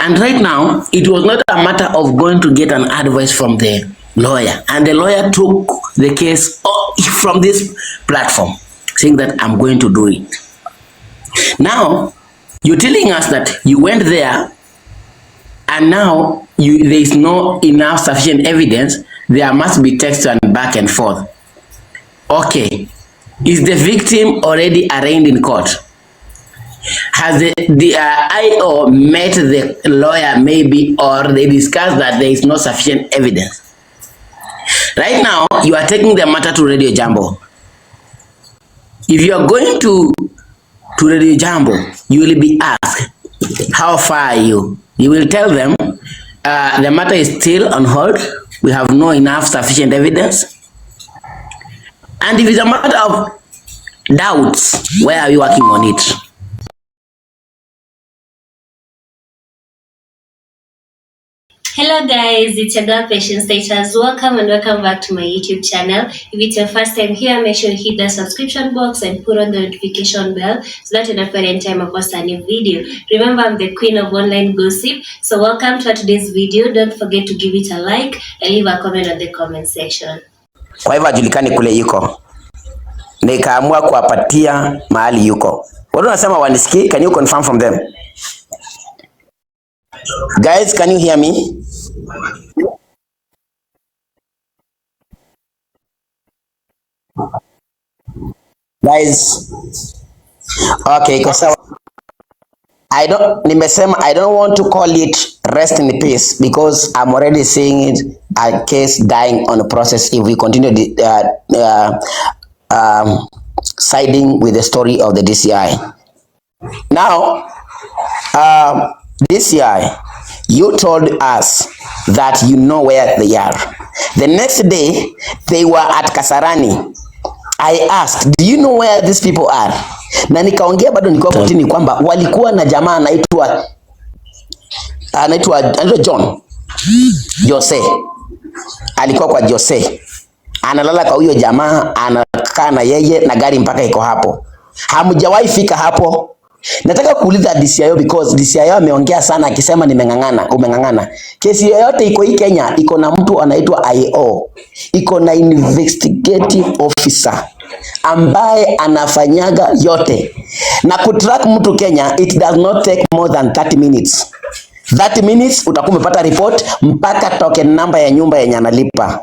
And right now, it was not a matter of going to get an advice from the lawyer. And the lawyer took the case from this platform, saying that I'm going to do it. Now, you're telling us that you went there and now there is no enough sufficient evidence. There must be text and back and forth. Okay. Is the victim already arraigned in court? Has the IO met the lawyer maybe, or they discussed that there is no sufficient evidence? Right now, you are taking the matter to Radio Jambo. If you are going to Radio Jambo, you will be asked, how far are you? You will tell them, the matter is still on hold. We have no enough sufficient evidence. And if it's a matter of doubts, where are you working on it? Hello guys, it's your girl Patience Status. Welcome and welcome back to my YouTube channel. If it's your first time here, make sure you hit the subscription box and put on the notification bell so that you don't forget any time I post a new video. Remember, I'm the queen of online gossip. So welcome to today's video. Don't forget to give it a like and leave a comment on the comment section. Kwa hivyo ajulikani kule yuko. Nikaamua kuwapatia mahali yuko. Watu wanasema wanisikii, can you confirm from them? Guys, can you hear me? Guys, okay, because I don't want to call it rest in peace because I'm already seeing it a case dying on the process if we continue siding with the story of the DCI. Now, DCI, you told us that you know where they are. The next day, they were at Kasarani. I asked, do you know where these people are? Na nikaongea bado nilikuwa kotini kwamba walikuwa na jamaa anaitwa John Jose. Alikuwa kwa Jose. Analala kwa huyo jamaa, anakaa na yeye na gari mpaka iko hapo. Hamjawahi fika hapo. Nataka kuuliza DCIO because DCIO ameongea sana akisema umengangana. Kesi yoyote iko hii Kenya iko na mtu anaitwa IO. Iko na investigative officer ambaye anafanyaga yote. Na kutrack mtu Kenya, it does not take more than 30 minutes. 30 minutes utakuwa umepata report mpaka token number ya nyumba yenye analipa.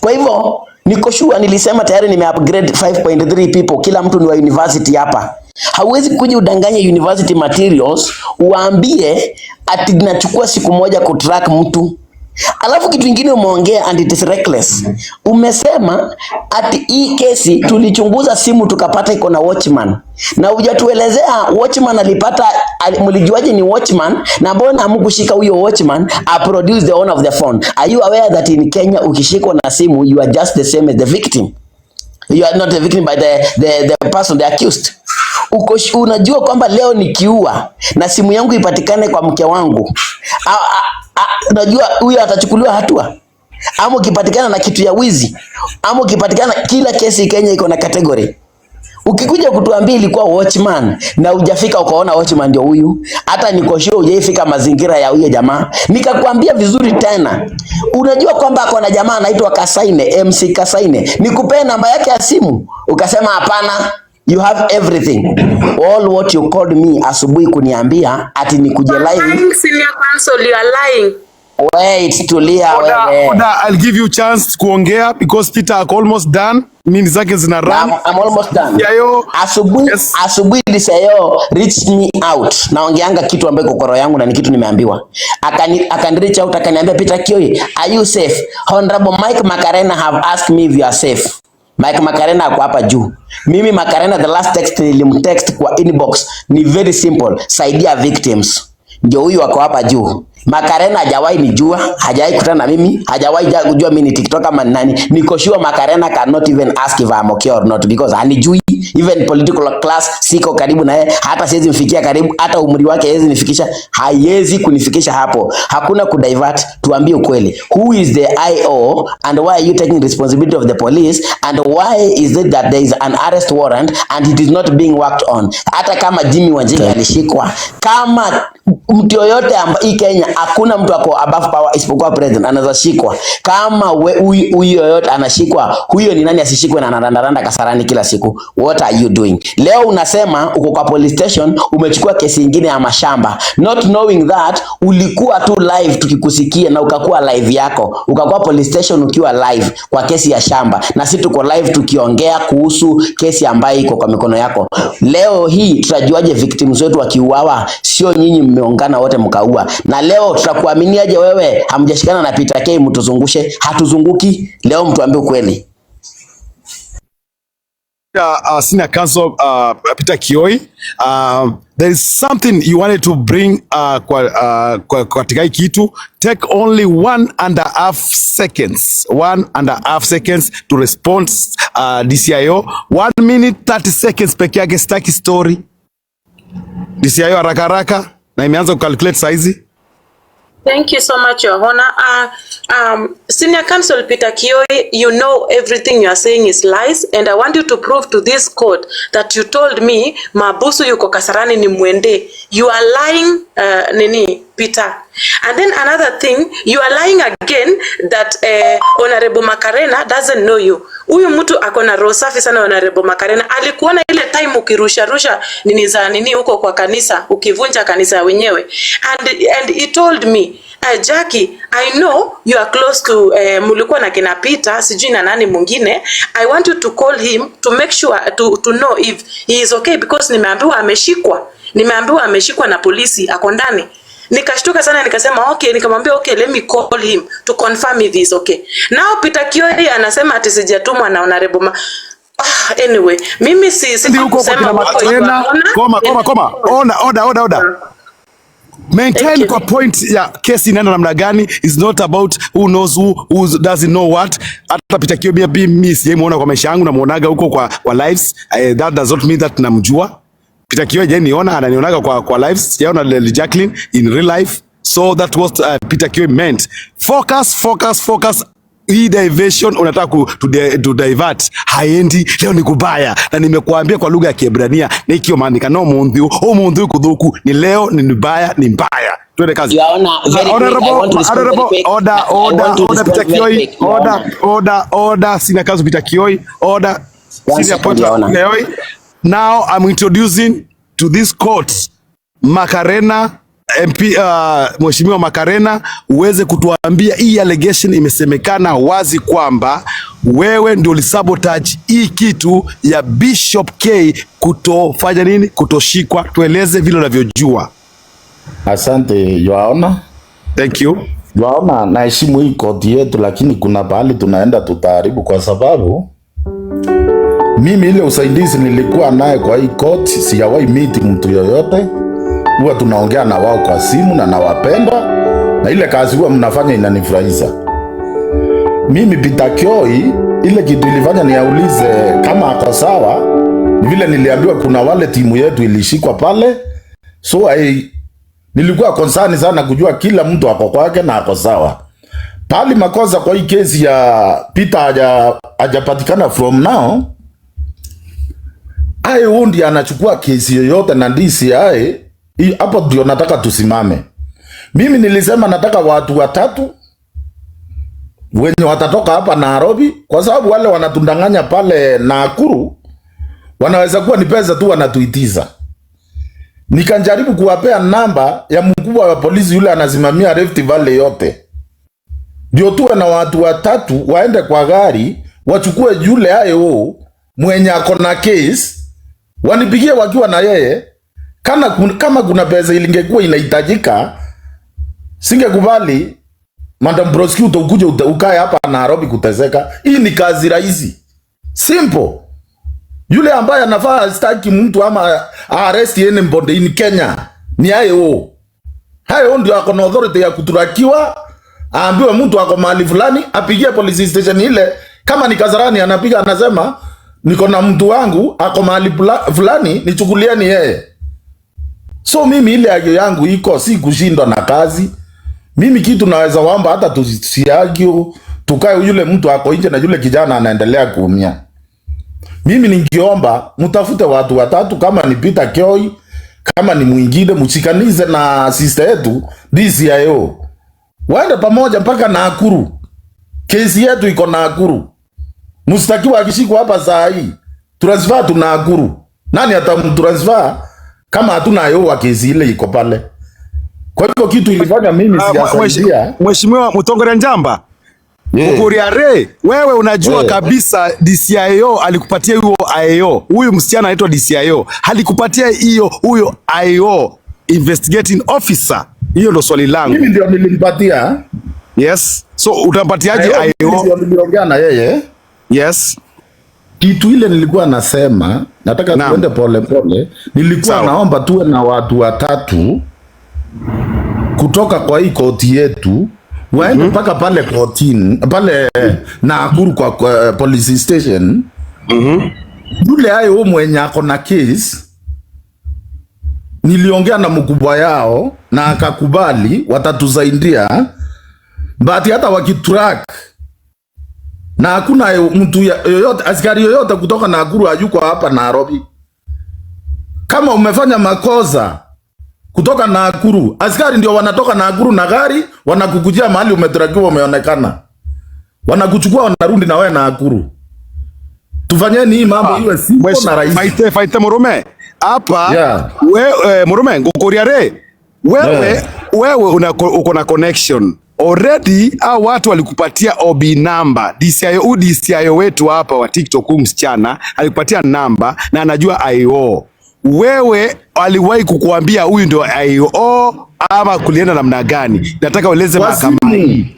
Kwa hivyo niko sure nilisema tayari nimeupgrade 5.3 people, kila mtu ni wa university hapa. Hauwezi kuja udanganye university materials uambie ati nachukua siku moja kutrack mtu. Alafu kitu kingine umeongea and it is reckless. Umesema ati hii kesi tulichunguza simu tukapata iko na watchman. Na hujatuelezea watchman alipata, mlijuaje ni watchman na mbona hamkushika huyo watchman produce the owner of the phone. Are you aware that in Kenya ukishikwa na simu you are just the same as the victim? You are not the victim by the person, the accused. Unajua kwamba leo nikiua na simu yangu ipatikane kwa mke wangu, unajua huyo atachukuliwa hatua? Ama ukipatikana na kitu ya wizi, ama ukipatikana, kila kesi Kenya iko na category. Ukikuja kutuambia ilikuwa watchman na hujafika ukaona watchman ndio huyu, hata niko sure hujafika mazingira ya huyo jamaa. Nikakwambia vizuri tena, unajua kwamba ako na jamaa anaitwa Kasaine, MC Kasaine. Nikupee namba yake ya simu, ukasema hapana. You have everything. All what you called me asubuhi kuniambia ati nikuje live. Senior counsel, you are lying. Wait, tulia wewe. Oda, I'll give you chance kuongea because Peter are almost done. Nini zake zina run. I'm almost done. Yayo, asubuhi DCIO reached me out. Naongeanga kitu ambacho kokoro yangu na ni kitu nimeambiwa. Akani reach out akaniambia, Peter Kioi, are you safe? Honorable Mike Makarena have asked me if you are safe. Mike Makarena ako hapa juu. Mimi Makarena the last text nilimtext kwa inbox ni very simple, saidia victims. Ndio huyu wako hapa juu. Makarena hajawahi nijua, hajawahi kutana na mimi, hajawahi kujua mimi ni TikToker ama nani. Niko sure Makarena cannot even ask if I'm okay or not because hanijui. Even political class siko karibu na yeye, hata siwezi mfikia karibu, hata umri wake haiwezi nifikisha, haiwezi kunifikisha hapo. Hakuna kudivert, tuambie ukweli. Who is the IO and why are you taking responsibility of the police and why is it that there is an arrest warrant and it is not being worked on? Hata kama Jimmy Wanjigi alishikwa, kama mtu yoyote hii Kenya hakuna mtu ako above power isipokuwa president anaweza shikwa. Kama huyu yoyote anashikwa, huyo ni nani asishikwe na anarandaranda Kasarani kila siku? What are you doing? Leo unasema uko kwa police station umechukua kesi nyingine ya mashamba, not knowing that ulikuwa tu live tukikusikia na ukakuwa live yako. Ukakuwa police station ukiwa live kwa kesi ya shamba na sisi tuko live tukiongea kuhusu kesi ambayo iko kwa mikono yako. Leo hii tutajuaje victims wetu wakiuawa? Sio nyinyi mmeongana wote mkaua. Na leo tutakuaminiaje wewe hamjashikana na Peter K mtuzungushe? Hatuzunguki. Leo mtuambie ukweli. Senior Counsel Peter Kioi, there is something you wanted to bring katika kitu. Take only 1.5 seconds. 1.5 seconds to respond DCIO. 1 minute 30 seconds peke yake, staki story. DCIO haraka haraka na imeanza kucalculate saizi. Thank you so much, Your Honor. Senior Counsel Peter Kioi, you know everything you are saying is lies, and I want you to prove to this court that you told me Mabusu yuko Kasarani ni mwende. You are lying, Peter. And then another thing, you are lying again that Honorable Makarena doesn't know you. Huyu mtu akona roho safi sana. Honorable Makarena alikuona ile time ukirusha nini za nini huko kwa kanisa, ukivunja kanisa wenyewe, and he told me, Jackie, I know you are close to mulikuwa na kina Peter, sijui na nani mwingine. I want you to call him to make sure to know if he is okay, because nimeambiwa ameshikwa na polisi ako ndani. Nikashtuka sana, nikasema okay, nikamwambia okay, let me call him to confirm if he is okay. Now Peter Kioi anasema ati sijatumwa na Honorable anyway, mimi si kusema order. Maintain kwa point ya kesi inaenda namna gani is not about who knows who doesn't know what. Hata Peter Kioi mimi sijamuona kwa maisha yangu, namuonaga huko kwa lives. That does not mean that namjua. Peter Kioi je niona ananionaga kwa lives, sijaona Jacqueline in real life. So that was Peter Kioi meant. Focus. Hii diversion unataka to divert haendi. Leo ni kubaya na nimekuambia kwa lugha ya Kiebrania na ikio maandika no mundhu kudhuku ni leo ni mbaya ni mbaya. Tuende kazi. Order Peter Kioi, order Senior Counsel Peter Kioi, order Senior Counsel Kioi. Now I'm introducing to this court Makarena MP, Mheshimiwa Makarena, uweze kutuambia hii allegation imesemekana wazi kwamba wewe ndio ulisabotage hii kitu ya Bishop K kutofanya nini, kutoshikwa. Tueleze vile unavyojua. Asante Your Honor. Thank you. Your Honor, naheshimu hii koti yetu, lakini kuna pahali tunaenda tutaharibu, kwa sababu mimi ile usaidizi nilikuwa naye kwa hii koti, sijawahi meet mtu yoyote. Huwa tunaongea na wao kwa simu na nawapenda, na ile kazi huwa mnafanya inanifurahisha. Mimi Peter Kioi, ile kitu ilifanya niaulize kama ako sawa, vile niliambiwa kuna wale timu yetu ilishikwa pale. So nilikuwa concern sana kujua kila mtu ako kwake na ako sawa. Pali makosa kwa hii kesi ya Peter hajapatikana from now. Hundi anachukua kesi yoyote na DCI. Hapo ndio nataka tusimame. Mimi nilisema nataka watu 3 wenye watatoka hapa Nairobi, kwa sababu wale wanatundanganya pale Nakuru wanaweza kuwa ni pesa tu wanatuitiza. Nikanjaribu kuwapea namba ya mkubwa wa polisi yule anasimamia Rift Valley yote, ndio tuwe na watu 3 waende kwa gari wachukue yule mwenye ako na case, wanipigie wakiwa na yeye. Kama kuna pesa ilingekuwa inahitajika, singekubali Madam Prosecutor ukuje ukae hapa Nairobi kuteseka. Hii ni kazi rahisi, simple. Yule ambaye anafaa staki mtu ama arrest yene mbonde in Kenya ni Hayo ndio ako na authority ya kuturakiwa, aambiwe mtu ako mahali fulani, apigie police station ile. Kama ni Kasarani anapiga anasema niko na mtu wangu ako mahali fulani, nichukulieni yeye. So mimi ile agio yangu iko si kushindwa na kazi. Mimi kitu naweza waomba hata tusiagio, tukae yule mtu ako nje na yule kijana anaendelea kuumia. Mimi ningeomba mtafute watu watatu, kama ni Peter Kioi, kama ni mwingine, mshikanize na sister yetu DCIO. Waende pamoja mpaka Nakuru. Kesi yetu iko Nakuru. Mstakiwa akishikwa hapa saa hii, transfer tu Nakuru. Nani atamtransfer kama hatuna yo wa kesi ile iko pale? Kwa hivyo kitu ilifanya mimi sijasaidia. Mheshimiwa Mutongore Njamba, Ukuriare, wewe unajua kabisa DCIO alikupatia huyo IO. Huyu msichana anaitwa DCIO. Alikupatia huyo IO, investigating officer. Hiyo ndo swali langu. Mimi ndio nilimpatia. Yes. So utampatiaje IO? Ndio niliongea na yeye. Yes. Kitu ile nilikuwa nasema, nataka tuende pole pole. Nilikuwa naomba tuwe na watu watatu kutoka kwa hii koti yetu, waende mpaka pale kotini, pale Nakuru kwa police station. Yule hayo mwenye ako na case, niliongea na mkubwa yao na akakubali watatusaidia. But hata wakitrack na hakuna mtu yoyote, askari yoyote kutoka Nakuru hayuko hapa Nairobi. Kama umefanya makosa kutoka Nakuru, askari ndio wanatoka Nakuru na gari, wanakukujia mahali umetrakiwa umeonekana. Wanakuchukua wanarudi na wewe Nakuru. Tufanyeni hii mambo iwe simple na rahisi. Faite Murume. Hapa Murume Ngokoriare. Wewe uko na connection. Already au watu walikupatia OB number. DCIO wetu hapa wa TikTok msichana alikupatia namba na anajua IO. Wewe aliwahi kukuambia huyu ndio IO ama kulienda namna gani? Nataka ueleze mahakamani.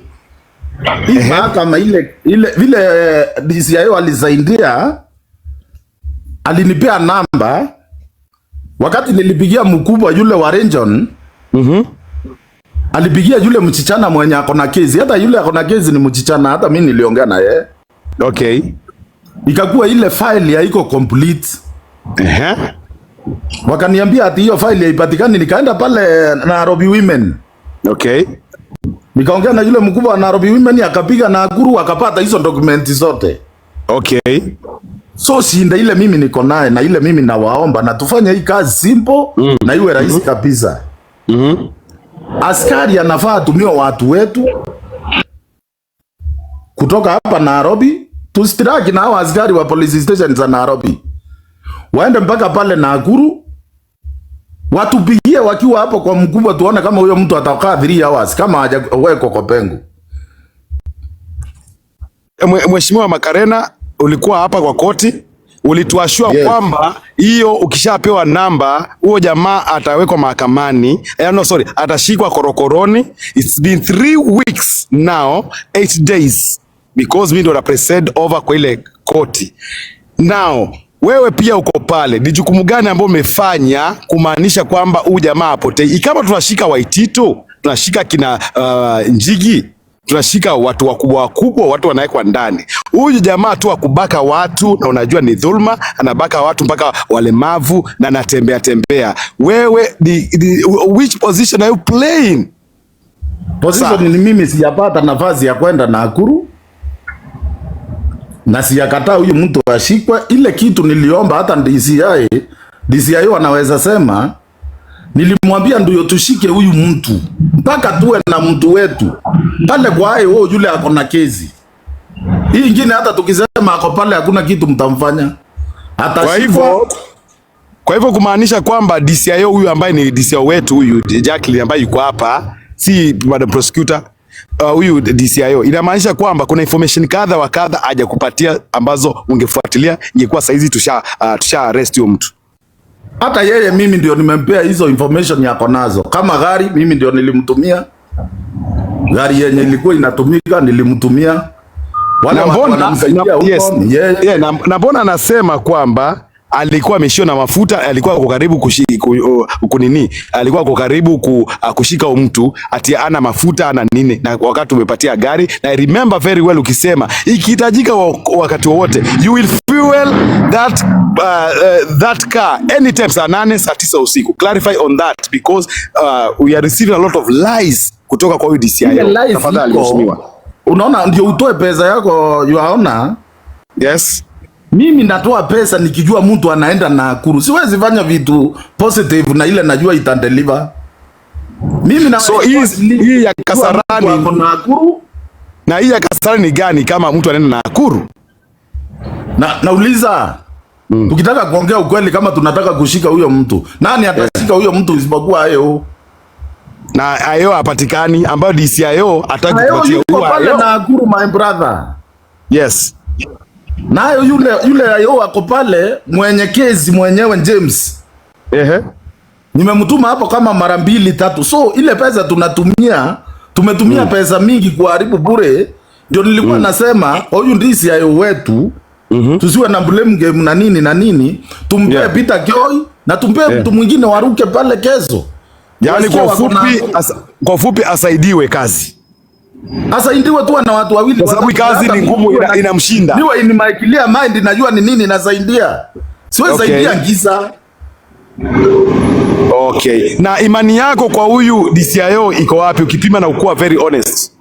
Mahakama ile vile DCIO alisaidia, alinipea namba wakati nilipigia mkubwa yule wa region. Alipigia yule mchichana mwenye ako na kesi. Hata yule ako na kesi ni mchichana, hata mimi niliongea na yeye. Okay. Ikakuwa ile file haiko complete. Wakaniambia ati hiyo file haipatikani, nikaenda pale Nairobi Women. Okay. Nikaongea na yule mkubwa wa Nairobi Women, akapiga Nakuru akapata hizo dokumenti zote. Okay. So shinda ile mimi niko naye na ile mimi nawaomba na tufanye hii kazi simple na iwe rahisi kabisa. Askari anafaa tumio watu wetu kutoka hapa Nairobi, tustraki na hao askari wa police station za Nairobi. Waende mpaka pale Nakuru, watupigie wakiwa hapo kwa mkubwa, tuone kama huyo mtu atakaa 3 hours kama hajawekwa kwa pengo. Mheshimiwa Makarena, ulikuwa hapa kwa koti, ulituashua kwamba hiyo ukishapewa namba huo jamaa atawekwa mahakamani. Atashikwa korokoroni. It's been 3 weeks now, 8 days because mimi ndo represent over kwa ile koti. Now wewe pia uko pale, ni jukumu gani ambalo umefanya kumaanisha kwamba huyu jamaa apotei? Kama tunashika Waitito, tunashika kina Njigi, tunashika watu wakubwa, watu wanawekwa ndani. Huyu jamaa tu akubaka watu, na unajua ni dhulma, anabaka watu mpaka walemavu na anatembea. Wewe which position are you playing? Position ni mimi sijapata nafasi ya kwenda Nakuru. Na siyakataa huyu mtu ashikwe. Ile kitu niliomba hata DCI wanaweza sema, nilimwambia ndio tushike huyu mtu mpaka tuwe na mtu wetu pale kwa IO yule ako na kesi. Hii ingine hata tukisema ako pale hakuna kitu mtamfanya. Kwa hivyo kumaanisha kwamba DCIO huyu ambaye ni DCIO wetu huyu Jacqueline ambaye yuko hapa, si Madam Prosecutor, huyu DCIO, inamaanisha kwamba kuna information kadha wa kadha haja kupatia ambazo ungefuatilia, ingekuwa saizi tusha arrest huyo mtu. Hata yeye mimi ndio nimempea hizo information yako nazo. Kama gari mimi ndio nilimtumia. Gari yenye ilikuwa inatumika nilimtumia. Na mbona anasema kwamba alikuwa ameshio na mafuta, alikuwa ako karibu alikuwa ako karibu kushika mtu ati ana mafuta ana nini, na wakati umepatia gari. Na I remember very well ukisema ikihitajika wakati wowote you will fuel that car anytime saa 8 saa 9 usiku. Clarify on that because we are receiving a lot of lies kutoka kwa DCIO. Tafadhali mheshimiwa. Unaona, ndio utoe pesa yako yuaona. Yes. Mimi natoa pesa nikijua mtu anaenda Nakuru. Siwezi fanya vitu positive na ile najua itandeliver. Mimi na so hii ya Kasarani Nakuru. Na hii ya Kasarani ni gani kama mtu anaenda Nakuru? Nauliza. Tukitaka kuongea ukweli, kama tunataka kushika huyo mtu, nani atashika huyo mtu isipokuwa AO? Na AO hapatikani, ambayo DCIO ataki kupatia huyo pale Nakuru, my brother. Yes. Nayo yule AO ako pale, mwenye kesi mwenyewe James. Nimemtuma hapo kama mara 2 3. So ile pesa tumetumia pesa mingi kuharibu bure. Ndio nilikuwa nasema huyu ndisi AO wetu, tusiwe na blame game na nini, tumpe Peter Joy na tumpe mtu mwingine waruke pale kesho. Yaani kwa fupi asaidiwe kazi. Asaidiwe tu na watu wawili, kwa sababu kazi ni ngumu, inamshinda. Niwe in my clear mind najua ni nini nasaidia. Siwezi saidia giza. Okay. Na imani yako kwa huyu DCIO iko wapi ukipima na ukuwa very honest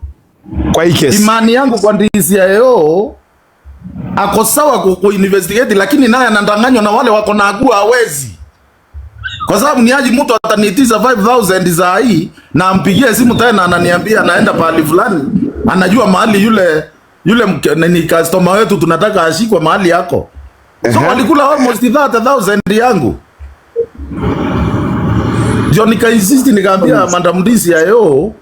kwa hii case? Imani yangu kwa DCIO ako sawa ku investigate, lakini naye anadanganywa na wale wako na agua hawezi. Kwa sababu ni aje mtu ataniitiza 5000 za hii na ampigie simu tena ananiambia anaenda pahali fulani. Anajua mahali yule ni customer wetu tunataka ashikwe mahali yako. So walikula almost 30,000 yangu. Ndio nikainsist nikaambia Madam DCIO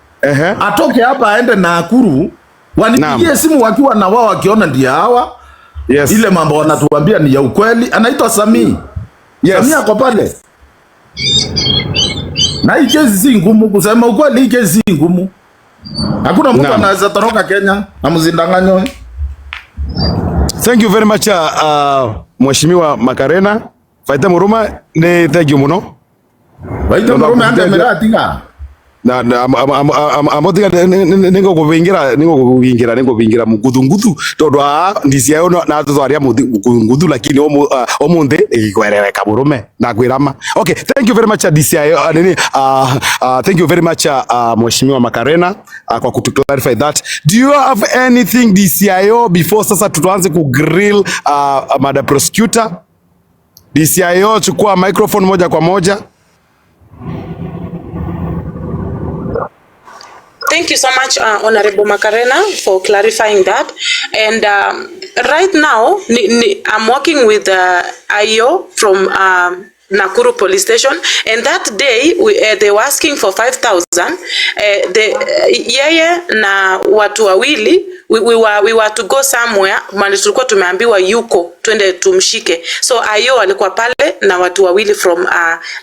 atoke hapa aende Nakuru, wanipigie simu wakiwa na wao wakiona ndio hawa. Yes. Ile mambo wanatuambia ni ya ukweli. Anaitwa Sami. Yes. Sami ako pale. Na hii kesi si ngumu, kusema ukweli hii kesi si ngumu. Hakuna mtu anaweza toroka Kenya na mzindanganywe. Thank you very much Mheshimiwa Makarena. Faita Muruma ne thank you muno. Faita Muruma anga meratinga. Amotiga ningo kuvingira mugudungudu todo DCIO na twaria mugudungudu, lakini omunde igikwerereka murume na kwirama. Okay, thank you very much DCIO. Thank you very much Mheshimiwa Makarena kwa kutuclarify that. Do you have anything DCIO before sasa tuanze ku grill Madam Prosecutor? DCIO, chukua microphone moja kwa moja. Thank you so much, Honorable Makarena, for clarifying that. And right now, I'm working with IO from Nakuru Police Station, and that day they were asking for 5,000. Yeye na watu wawili we were to go somewhere, mali tulikuwa tumeambiwa yuko twende tumshike. So IO alikuwa pale na watu wawili from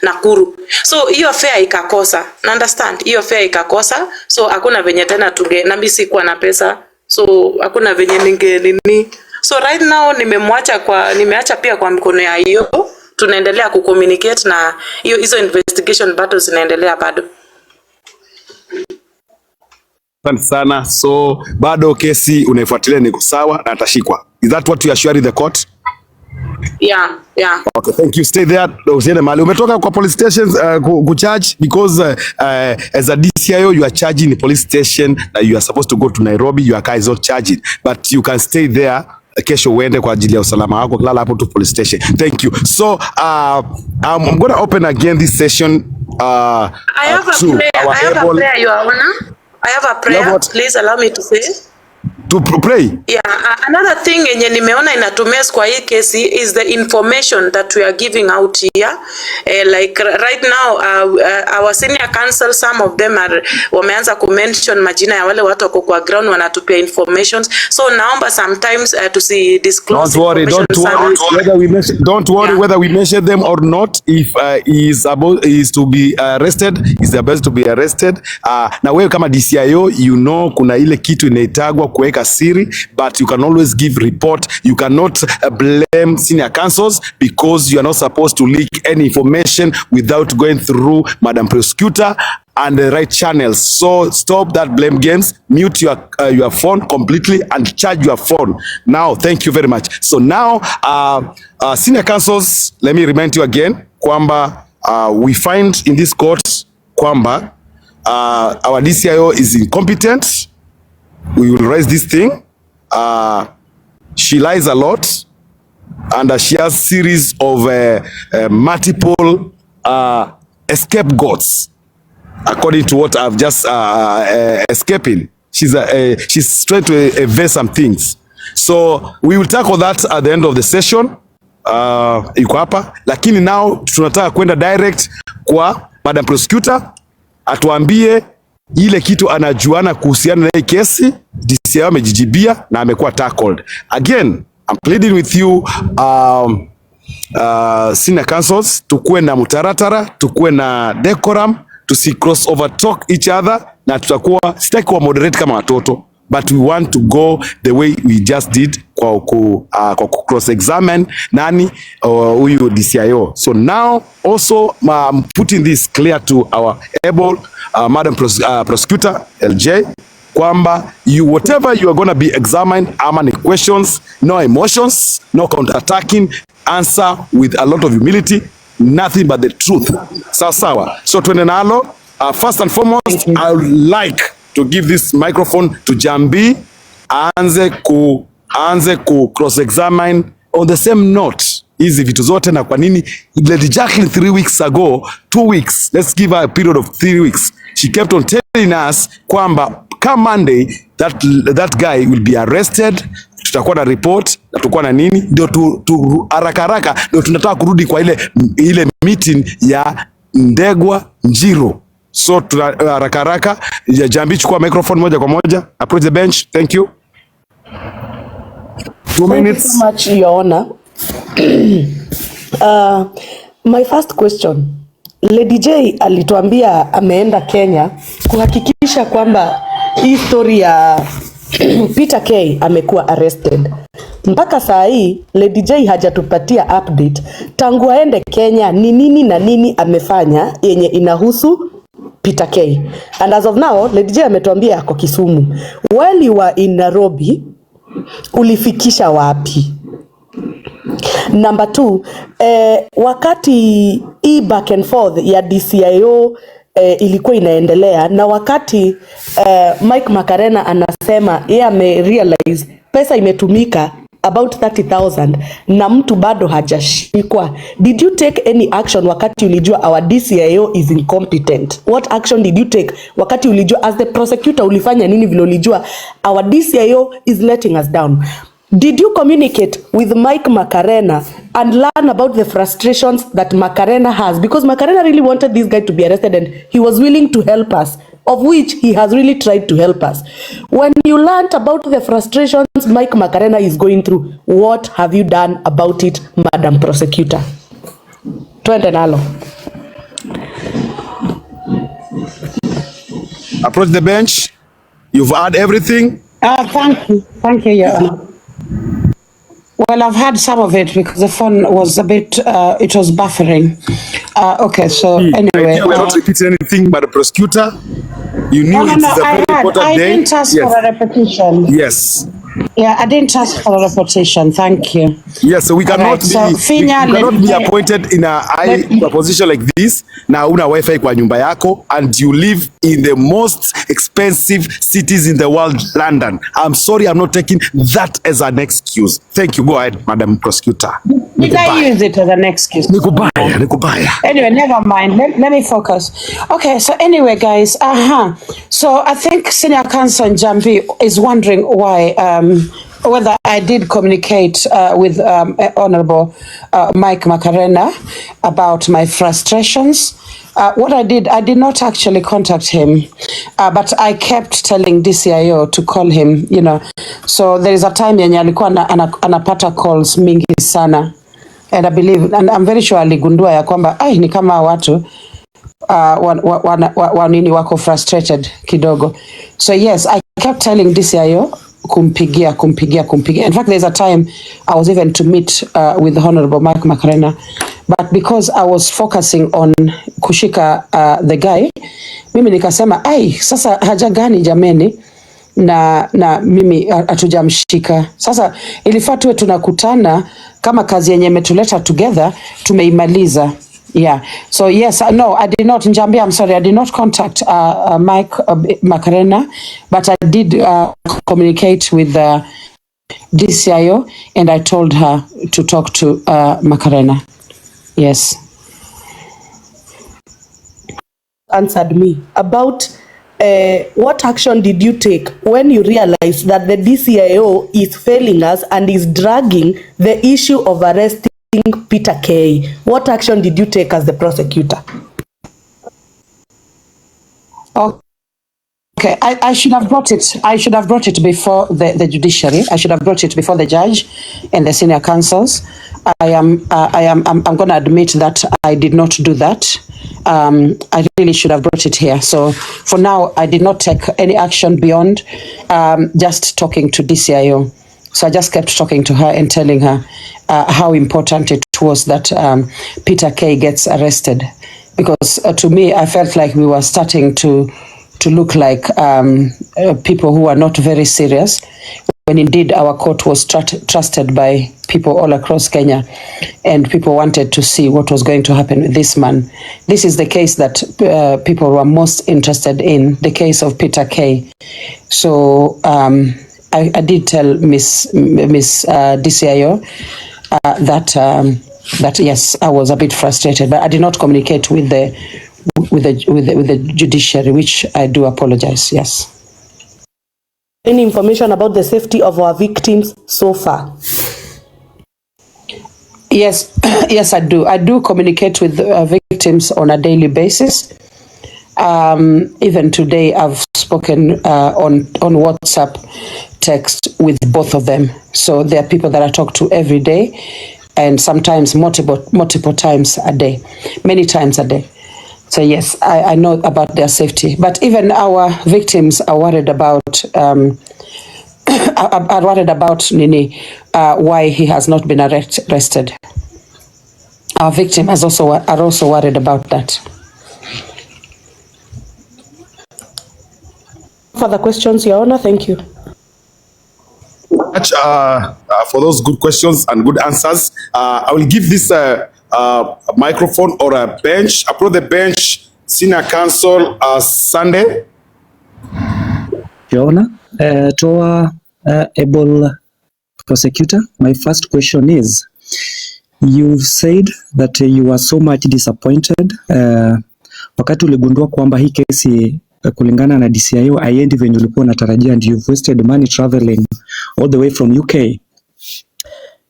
Nakuru. So hiyo fare ikakosa. Understand? Hiyo fare ikakosa. So hakuna venye tena na mimi sikuwa na pesa. So hakuna venye nini. So right now nimeacha pia kwa mikono ya IO. Tunaendelea kucommunicate na hizo investigation battles zinaendelea bado. Asante sana. So bado kesi unaifuatilia niko sawa na atashikwa. Is that what you assure the court? Yeah. Okay, thank you. Stay there. Usiende mahali. Umetoka kwa police stations kucharge because as a DCIO you are charging the police station that you are supposed to go to Nairobi. Your car is not charging, but you can stay there. Kesho uende kwa ajili ya usalama wako, kulala hapo to police station. Thank you. So I'm going to open again this session. I have a prayer, Your Honor. I have a prayer. Please allow me to say. To pray? Yeah, another thing yenye nimeona inatumia kwa hii kesi is the information that we are giving out here. Like right now, our senior counsel, some of them wameanza kumention majina ya wale watu wako kwa ground wanatupia informations. So naomba sometimes to see disclose. Don't worry whether we mention them or not. If is to be arrested, is the best to be arrested. Na wewe kama DCIO, you know kuna ile kitu inaitagwa kuweka kuweka siri, but you can always give report. You cannot blame senior counsels because you are not supposed to leak any information without going through Madam Prosecutor and the right channels. So stop that blame games, mute your phone completely and charge your phone. Now, thank you very much. So now, senior counsels, let me remind you again, kwamba we find in this court kwamba our DCIO is incompetent. We will raise this thing. She lies a lot, and she has series of multiple scapegoats. According to what I've just escaping, she's trying to evade some things. So we will tackle that at the end of the session. Iko hapa, lakini now tunataka kwenda direct kwa Madam Prosecutor atuambie ile kitu anajuana kuhusiana na hii kesi. DCI amejijibia na amekuwa tackled. Again, I'm pleading with you senior counsels, tukuwe na mutaratara, tukuwe na decorum, tusi cross over talk each other, na tutakuwa sitaki kuwa moderate kama watoto, but we want to go the way we just did kwa cross examine nani huyu DCIO. So now also I'm putting this clear to our able Madam Prosecutor LJ kwamba whatever you are going to be examined, any questions, no emotions, no counter-attacking, answer with a lot of humility, nothing but the truth. Sawa. So tuende nalo. First and foremost, I would like to give this microphone to Jambi. Aanze ku cross-examine on the same note. Hizi vitu zote na kwa nini Lady Jacqueline 3 weeks ago, 2 weeks, let's give her a period of 3 weeks. She kept on telling us kwamba come Monday that guy will be arrested, tutakuwa na report na tutakuwa na nini, ndio tu haraka ndio tunataka kurudi kwa ile meeting ya Ndegwa Njiro. So haraka Jambi, chukua microphone moja kwa moja, approach the bench. Thank you. 2 minutes. Thank you so much, Your Honor. My first question, Lady J alituambia ameenda Kenya kuhakikisha kwamba hii story ya Peter K amekuwa arrested. Mpaka saa hii Lady J hajatupatia update tangu aende Kenya ni nini na nini amefanya yenye inahusu Peter K. And as of now, Lady J ametuambia ako Kisumu. While you were in Nairobi, ulifikisha wapi? Number 2, wakati hii back and forth ya DCIO ilikuwa inaendelea, na wakati Mike Makarena anasema yeye amerealize pesa imetumika about 30,000 na mtu bado hajashikwa, did you take any action wakati ulijua our DCIO is incompetent? What action did you take wakati ulijua, as the prosecutor ulifanya nini vile ulijua our DCIO is letting us down? Did you communicate with Mike Makarena and learn about the frustrations that Makarena has? Because Makarena really wanted this guy to be arrested and he was willing to help us, of which he has really tried to help us. When you learned about the frustrations Mike Makarena is going through, what have you done about it, Madam Prosecutor? Twende nalo. Approach the bench. You've heard everything. Thank you, Your Honor. Well, I've had some of it because the phone was a bit, it was buffering. Okay, so anyway. We're not repeating anything, but the prosecutor, you knew it's a very important day. I didn't ask for a repetition. Yes. Yeah, I didn't ask for a repetition. Thank you. Yes, so we cannot be appointed in a high position like this. Na una wifi kwa nyumba yako and you live in the most expensive cities in the world, London. I'm sorry, I'm not taking that as an excuse. Thank you. Go ahead, Madam Prosecutor. Did I use it as an excuse? Nikubaya. Anyway, never mind. Let me focus. Okay, so anyway, guys. So I think Senior Counsel Jambi is wondering why, whether I did communicate with Honorable Mike Makarena about my frustrations. What I did not actually contact him, but I kept telling DCIO to call him, you know. So there is a time yenye alikuwa anapata calls mingi sana. And I believe, and I'm very sure aligundua ya kwamba ni kama watu wanini wako frustrated kidogo. So yes, I kept telling DCIO kumpigia. In fact, there's a time I was even to meet with the Honorable Mark Makarena, but because I was focusing on kushika the guy, mimi nikasema ai, sasa haja gani jameni, na mimi hatujamshika. Sasa ilifaa tuwe tunakutana kama kazi yenye imetuleta together tumeimaliza. Yeah. So yes, no, I did not, Njambi, I'm sorry, I did not contact Mike Makarena, but I did communicate with the DCIO, and I told her to talk to Makarena. Yes. Answered me about what action did you take when you realized that the DCIO is failing us and is dragging the issue of arresting Peter K? What action did you take as the prosecutor? Okay, I should have brought it. I should have brought it before the judiciary. I should have brought it before the judge and the senior counsels. I'm going to admit that I did not do that. I really should have brought it here. So for now, I did not take any action beyond just talking to DCIO. So I just kept talking to her and telling her how important it was that Peter K gets arrested. Because to me, I felt like we were starting to look like people who are not very serious, when indeed our court was trusted by people all across Kenya, and people wanted to see what was going to happen with this man. This is the case that people were most interested in, the case of Peter K. So I did tell Miss DCIO that yes, I was a bit frustrated, but I did not communicate with the judiciary, which I do apologize. Yes. Any information about the safety of our victims so far? Yes, yes, I do. I do communicate with victims on a daily basis. Even today, I've spoken on WhatsApp text with both of them. So there are people that I talk to every day, and sometimes multiple times a day, many times a day. So yes, I know about their safety. But even our victims are worried about why he has not been arrested. Our victims are also worried about that. Further questions, Your Honor? Thank you. Much for those good questions and good answers. I will give this microphone or a bench. Approach the bench, Senior Counsel Sunday. Your Honor, to our able prosecutor, my first question is, you've said that you were so much disappointed wakati uligundua kwamba hii kesi kulingana na DCIO haiendi venye ulikuwa unatarajia, and you've wasted money traveling all the way from UK.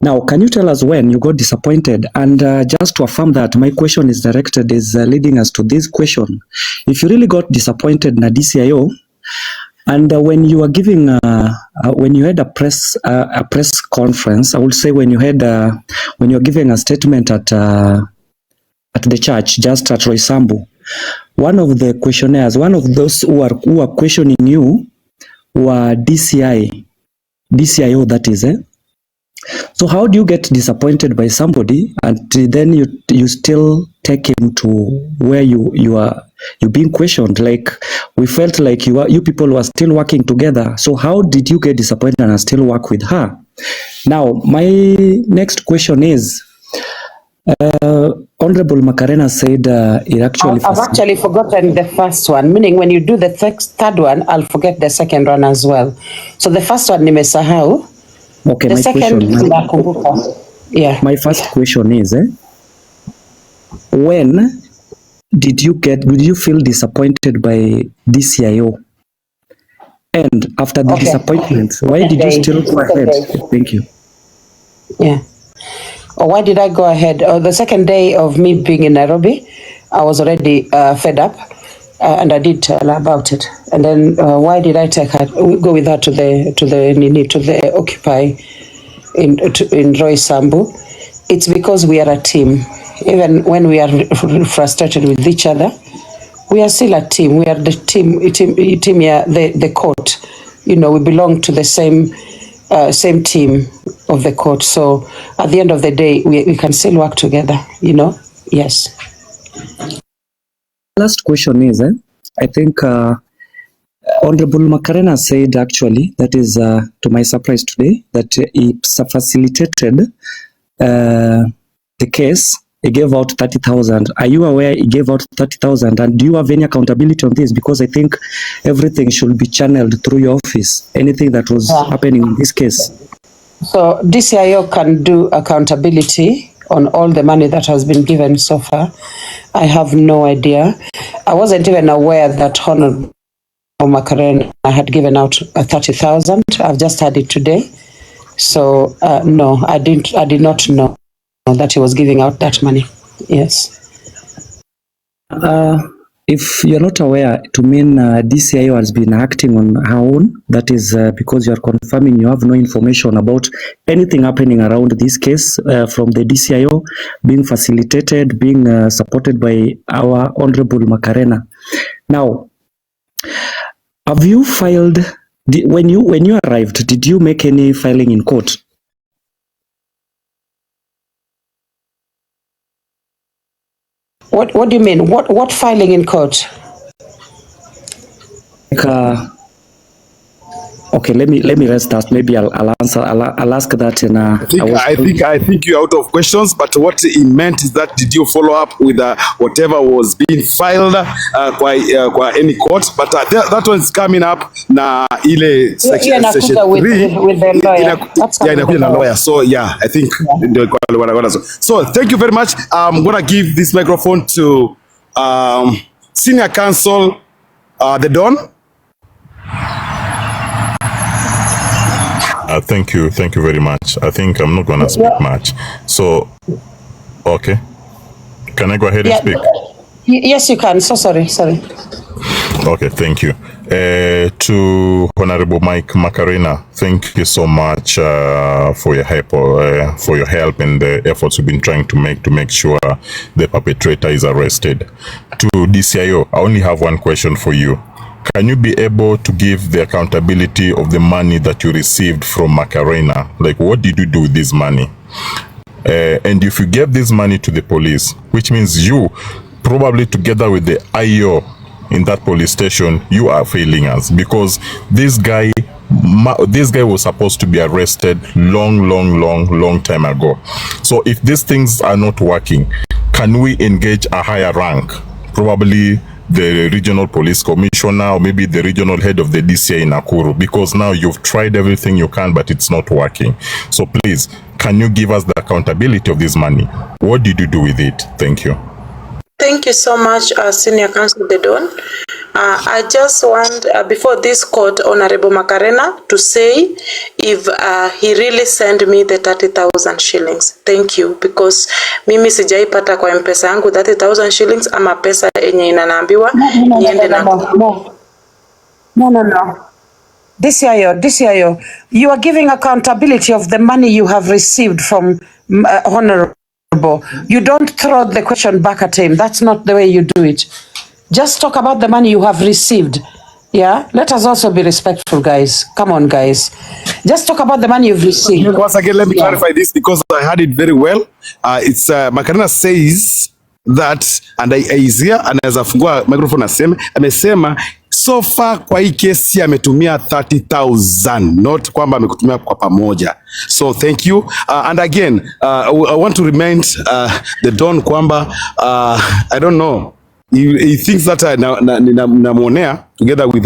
Now, can you tell us when you got disappointed? And just to affirm that, my question is directed, is leading us to this question. If you really got disappointed na DCIO, and when you were giving, when you had a press conference, I would say when you were giving a statement at the church, just at Roysambu, one of the questionnaires, one of those who are questioning you were DCIO, that is, So how do you get disappointed by somebody and then you still take him to where you're being questioned? Like, we felt like you people were still working together. So how did you get disappointed and still work with her? Now, my next question is, Honorable Makarena said it actually... I've actually forgotten the first one, meaning when you do the third one, I'll forget the second one as well. So the first one, nimesahau. Okay, the my second, question, yeah. My first question is, when did you feel disappointed by DCIO? And after the disappointment, why did you still go ahead? Thank you. Yeah. Why did I go ahead? The second day of me being in Nairobi, I was already fed up, and I did tell her about it. And then why did I go with her to the Occupy in Roysambu? It's because we are a team. Even when we are frustrated with each other, we are still a team. We are the team here, the court. we belong to the same team of the court. So at the end of the day, we can still work together, Yes. Last question is, I think Honorable Macarena said actually, that is to my surprise today, that he facilitated the case. He gave out 30,000. Are you aware he gave out 30,000? And do you have any accountability on this? Because I think everything should be channeled through your office. Anything that was happening in this case. So DCIO can do accountability on all the money that has been given so far. I have no idea. I wasn't even aware that Honorable Macarena had given out 30,000. I've just had it today. So no, I did not know that he was giving out that money. Yes. If you're not aware, to mean DCIO has been acting on her own, that is because you are confirming you have no information about anything happening around this case from the DCIO being facilitated, being supported by our Honorable Macarena. Now, have you filed, when you arrived, did you make any filing in court? What do you mean? What filing in court? Like, okay, let me rest that. Maybe I'll answer. I'll ask that in I think you're out of questions. But what he meant is that did you follow up with whatever was being filed kwa any court? But that one's coming up na ile section 3 with the lawyer. Inakuja na lawyer. So yeah, I think so. Thank you very much. I'm gonna give this microphone to Senior Counsel the Don. Thank you very much. I think I'm not going to speak much. So, okay. Can I go ahead and speak? Yes, you can. So sorry. Okay, thank you. To Honorable Mike Macarena, thank you so much for your help and the efforts we've been trying to make sure the perpetrator is arrested. To DCIO, I only have one question for you. Can you be able to give the accountability of the money that you received from Macarena? Like, what did you do with this money? And if you gave this money to the police, which means you, probably together with the IO in that police station, you are failing us, because this guy was supposed to be arrested long time ago. So if these things are not working, can we engage a higher rank? Probably the regional police commissioner, or maybe the regional head of the DCI in Nakuru, because now you've tried everything you can, but it's not working. So please, can you give us the accountability of this money? What did you do with it? Thank you. Thank you so much, Senior Counsel Dedon. I just want, before this court, Honorable Macarena, to say if he really sent me the 30,000 shillings. Thank you, because mimi sijaipata kwa mpesa yangu 30,000 shillings ama pesa enye inanaambiwa niende na No. DCIO, you are giving accountability of the money you have received from Honorable. You don't throw the question back at him. That's not the way you do it. Just talk about the money you have received. Yeah, let us also be respectful, guys. Come on, guys. Just talk about the money you've received. Once again, let me clarify this, because I heard it very well. It's Macarena says that, and I is here, and as afungua microphone amesema so far kwa hii kesi ametumia 30,000, not kwamba amekutumia kwa pamoja. So thank you. And again, I want to remind the Don kwamba I don't know, he thinks that namuonea together with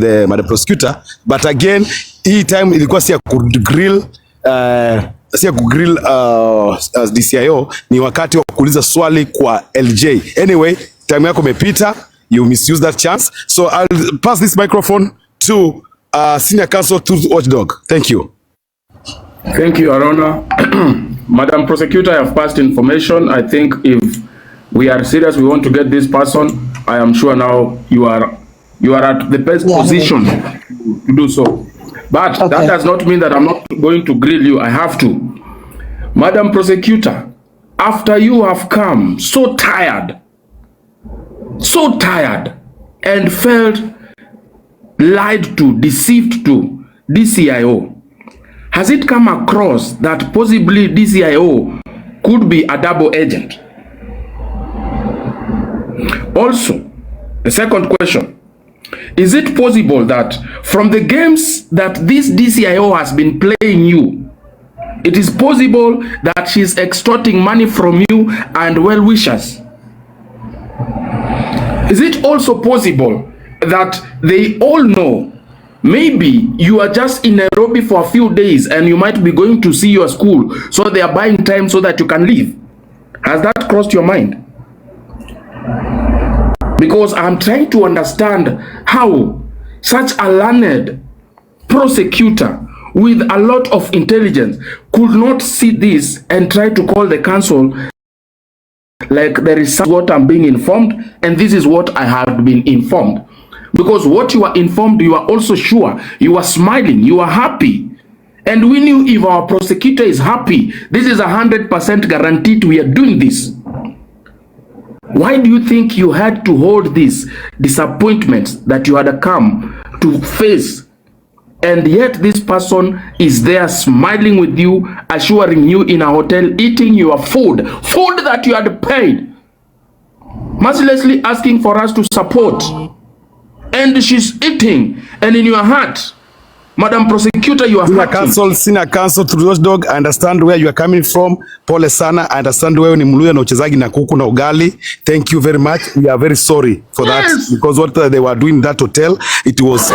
the prosecutor, but again, hii time ilikuwa si ya kugrill DCIO, ni wakati wa kuuliza swali kwa LJ. Anyway, time yako imepita. You misuse that chance. So I'll pass this microphone to Senior Counsel to Watchdog. Thank you. Thank you, Your Honor. Madam Prosecutor, I have passed information. I think if we are serious, we want to get this person, I am sure now you are at the best position to do so. But that does not mean that I'm not going to grill you. I have to. Madam Prosecutor, after you have come so tired and felt lied to, deceived to DCIO, has it come across that possibly DCIO could be a double agent? Also, the second question, is it possible that from the games that this DCIO has been playing you, it is possible that she's extorting money from you and well-wishers? Is it also possible that they all know maybe you are just in Nairobi for a few days and you might be going to see your school, so they are buying time so that you can leave? Has that crossed your mind? Because I'm trying to understand how such a learned prosecutor with a lot of intelligence could not see this and try to call the council like there is what I'm being informed and this is what I have been informed. Because what you are informed, you are also sure, you are smiling, you are happy. And we knew if our prosecutor is happy, this is 100% guaranteed we are doing this. Why do you think you had to hold these disappointments that you had come to face? And yet this person is there smiling with you, assuring you in a hotel, eating your food that you had paid, mercilessly asking for us to support. And she's eating, and in your heart, Madam Prosecutor, you are Senior Counsel through Watchdog, I understand where you are coming from. Pole sana, I understand where ni Mluya na uchezagi na kuku na ugali. Thank you very much. We are very sorry for that, because what they were doing in that hotel, it was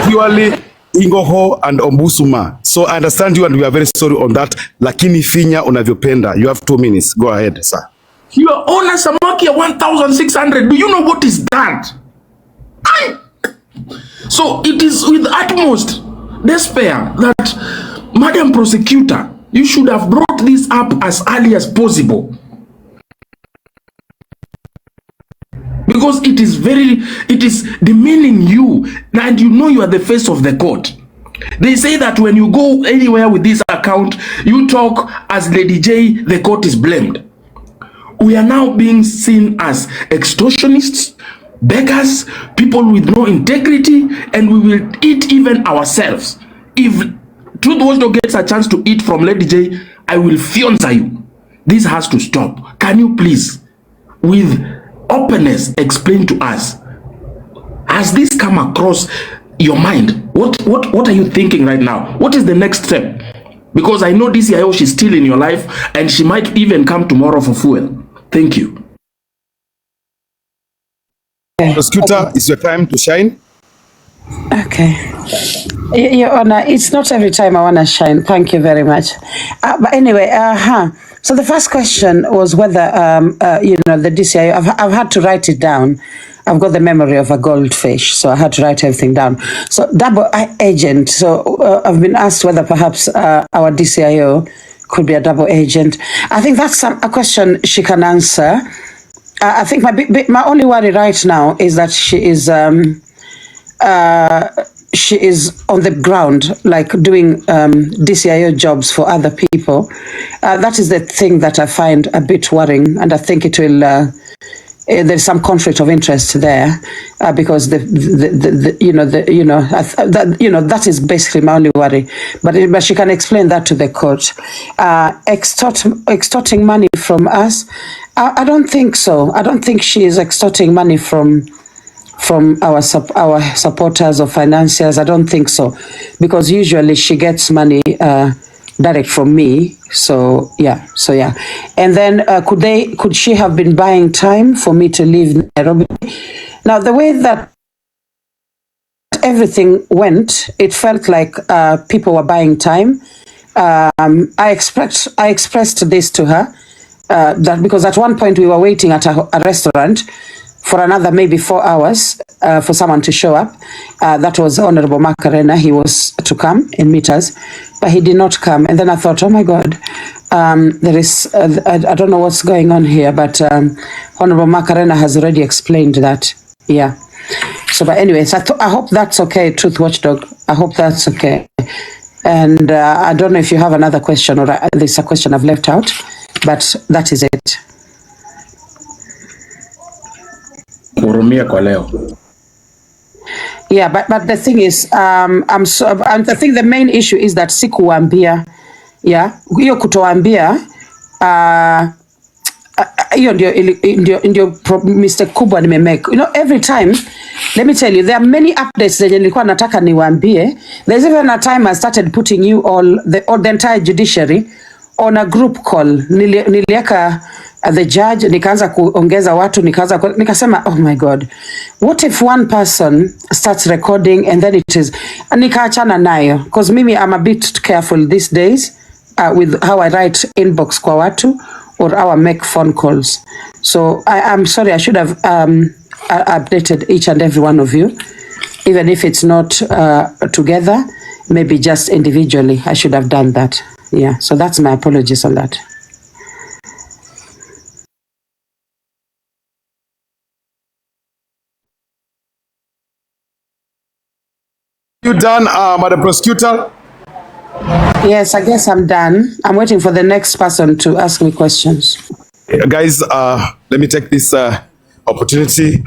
purely Ingoho and Ombusuma. So I understand you and we are very sorry on that. Lakini finya unavyopenda. You have 2 minutes. Go ahead, sir. Your Honor, samaki ya 1,600. Do you know what is that? So it is with utmost despair that, Madam Prosecutor, you should have brought this up as early as possible. Because it is demeaning you, and you know you are the face of the court. They say that when you go anywhere with this account, you talk as Lady J, the court is blamed. We are now being seen as extortionists, beggars, people with no integrity, and we will eat even ourselves. If Truth Watchdog gets a chance to eat from Lady J, I will fiance you. This has to stop. Can you please, with openness, explain to us, has this come across your mind? What are you thinking right now? What is the next step? Because I know DCIO, she's still in your life, and she might even come tomorrow for fuel. Thank you. Prosecutor, it's your time to shine. Okay. Your Honor, it's not every time I want to shine. Thank you very much. But anyway, so the first question was whether, the DCIO, I've had to write it down. I've got the memory of a goldfish, so I had to write everything down. So double agent. So I've been asked whether perhaps our DCIO could be a double agent. I think that's a question she can answer. I think my only worry right now is that she is on the ground, like doing DCIO jobs for other people. That is the thing that I find a bit worrying, and I think it will. There's some conflict of interest there because that is basically my only worry. But she can explain that to the court. Extorting money from us, I don't think so. I don't think she is extorting money from our supporters or financiers. I don't think so, because usually she gets money direct from me. So yeah. And then could she have been buying time for me to leave Nairobi? Now, the way that everything went, it felt like people were buying time. I expressed this to her, that because at one point we were waiting at a restaurant for another maybe 4 hours for someone to show up. That was Honorable Macarena. He was to come and meet us, but he did not come. And then I thought, oh my God, there is, I don't know what's going on here, but Honorable Macarena has already explained that. Yeah. So, but anyways, I hope that's okay, Truth Watchdog. I hope that's okay. And I don't know if you have another question, or there's a question I've left out, but that is it. Hurumia kwa leo. Yeah, but the thing is, I think the main issue is that sikuambia, yeah, hiyo kutoambia, hiyo ndio mistake kubwa nimemake. You know, every time, let me tell you, there are many updates zenye nilikuwa nataka niwaambie. There's even a time I started putting you all the entire judiciary on a group call. Nilieka the judge, nikaanza kuongeza watu, nikasema, oh my God, what if one person starts recording and then it is, nikaachana nayo, because mimi I'm a bit careful these days with how I write inbox kwa watu or how I make phone calls. So I'm sorry, I should have updated each and every one of you, even if it's not together, maybe just individually. I should have done that. Yeah, so that's my apologies on that. You done, Madam Prosecutor? Yes, I guess I'm done. I'm waiting for the next person to ask me questions. Guys, let me take this opportunity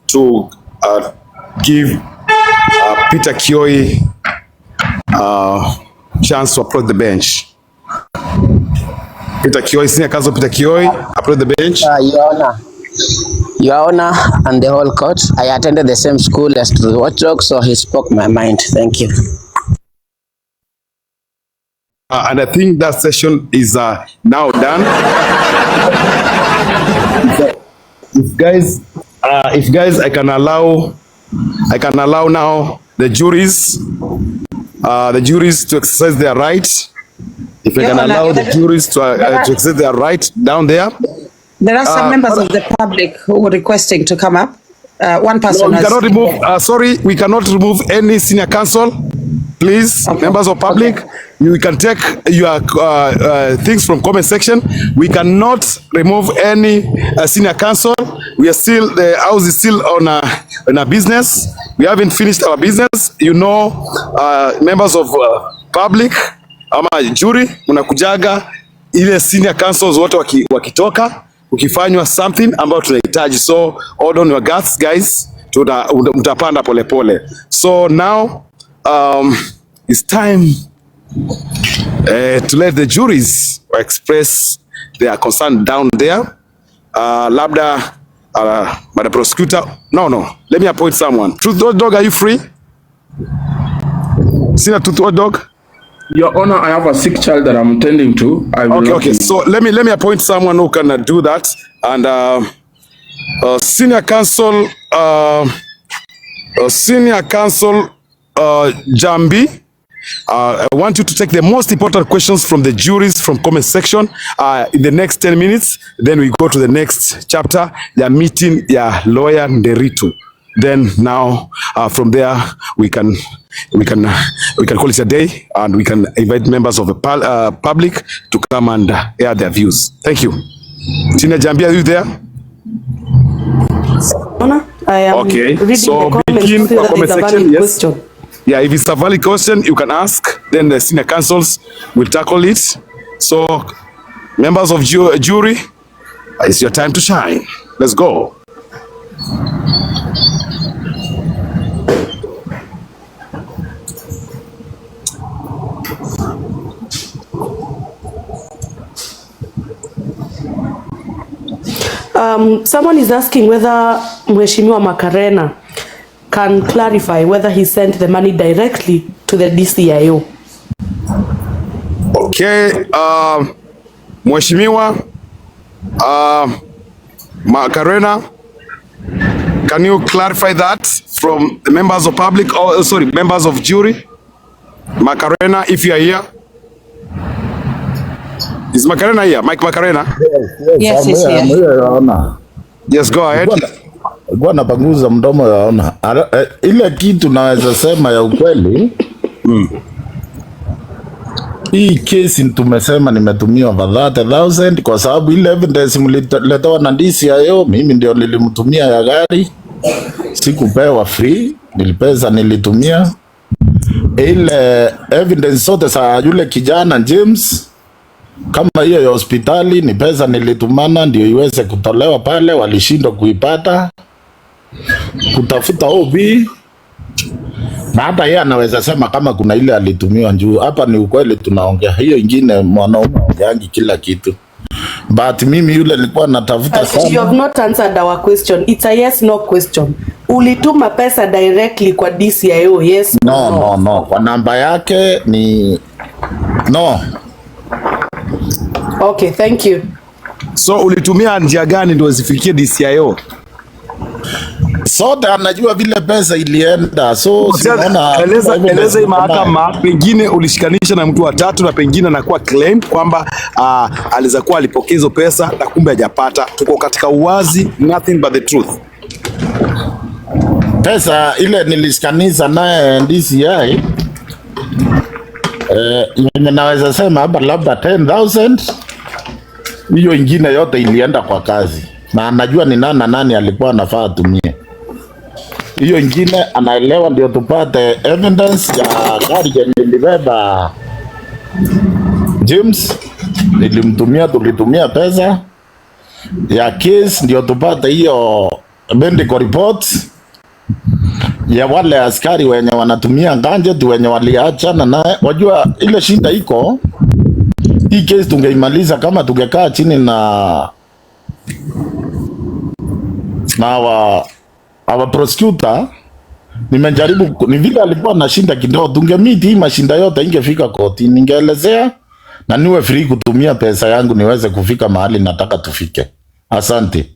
to give Peter Kioi chance to approach the bench. Peter Kioi, Senior Counsel Peter Kioi, approach the bench. Your Honor, and the whole court, I attended the same school as the watchdog, so he spoke my mind. Thank you. And I think that session is now done. If guys, I can allow now the juries to exercise their right. If I can allow the juries to exercise their right down there. There are some members of the public who were requesting to come up. One person no, we cannot remove. Sorry, we cannot remove any senior counsel. Please, okay. Members of public, okay. You can take your things from comment section. We cannot remove any senior counsel. We are still, the house is still on a business. We haven't finished our business. You know, members of public, ama jury, munakujaga ile senior counsels wote wakitoka, ukifanywa something ambayo tunahitaji. So hold on your guts, guys. Mtapanda pole pole. So now it's time to let the juries express their concern down there. Labda Madam Prosecutor, no, let me appoint someone. Truth Dog, are you free? Senior Truth Dog. Your Honor, I have a sick child that I'm tending to. Okay. So let me appoint someone who can do that. And Senior Counsel Jambi, I want you to take the most important questions from the juries from comment section in the next 10 minutes. Then we go to the next chapter, the meeting, lawyer Nderitu. Then now from there we can call it a day, and we can invite members of the public to come and air their views. Thank you. Senior Jambi, are you there? I am okay. So begin the comment section. Yes. Question. Yeah, if it's a valid question, you can ask. Then the senior counsels will tackle it. So, members of jury, it's your time to shine. Let's go. Someone is asking whether Mheshimiwa Macarena can clarify whether he sent the money directly to the DCIO. Okay, Mheshimiwa Macarena, can you clarify that from the members of public, or sorry, members of jury? Macarena, if you are here. Is Macarena here? Mike Macarena? Yes, he's here. Yes, go ahead. Kwa napanguza mdomo yaona. Ile kitu naweza sema ya ukweli. Hii kesi tumesema nimetumia over 30,000 kwa sababu ile evidence mlitoa na DCIO, mimi ndio nilimtumia ya gari. Sikupewa free, nilipesa nilitumia. Ile evidence zote za yule kijana James, kama hiyo ya hospitali ni pesa nilitumana ndio iweze kutolewa pale, walishindwa kuipata. kutafuta OB, na hata yeye anaweza sema kama kuna ile alitumiwa juu. Hapa ni ukweli tunaongea, hiyo ingine mwanaume ongeangi kila kitu. But mimi yule nilikuwa natafuta sana. You have not answered our question. It's a yes no question. Ulituma pesa directly kwa DCIO? Yes. No. Kwa namba yake ni no. Okay, thank you. So ulitumia njia gani ndio zifikie DCIO? Sote anajua vile pesa ilienda. So sinaona eleza hii mahakama, pengine ulishikanisha na mtu wa tatu na pengine anakuwa claim kwamba aliza kuwa alipokea hizo pesa na kumbe hajapata. Tuko katika uwazi, nothing but the truth. Pesa ile nilishikanisha naye DCI naweza sema hapa labda 10,000. Hiyo ingine yote ilienda kwa kazi. Na anajua ni nani alikuwa anafaa atumie. Hiyo ingine anaelewa ndio tupate evidence ya gari nilibeba James, tulitumia pesa ya case ndio tupate hiyo medical report ya wale askari wenye wanatumia gadget wenye waliachana naye. Wajua ile shinda iko hii case tungeimaliza kama tungekaa chini na our prosecutor. Nimejaribu, ni vile alikuwa anashinda kidogo, tungemeet hii mashinda yote ingefika koti, ningeelezea na niwe free kutumia pesa yangu niweze kufika mahali nataka tufike. Asante.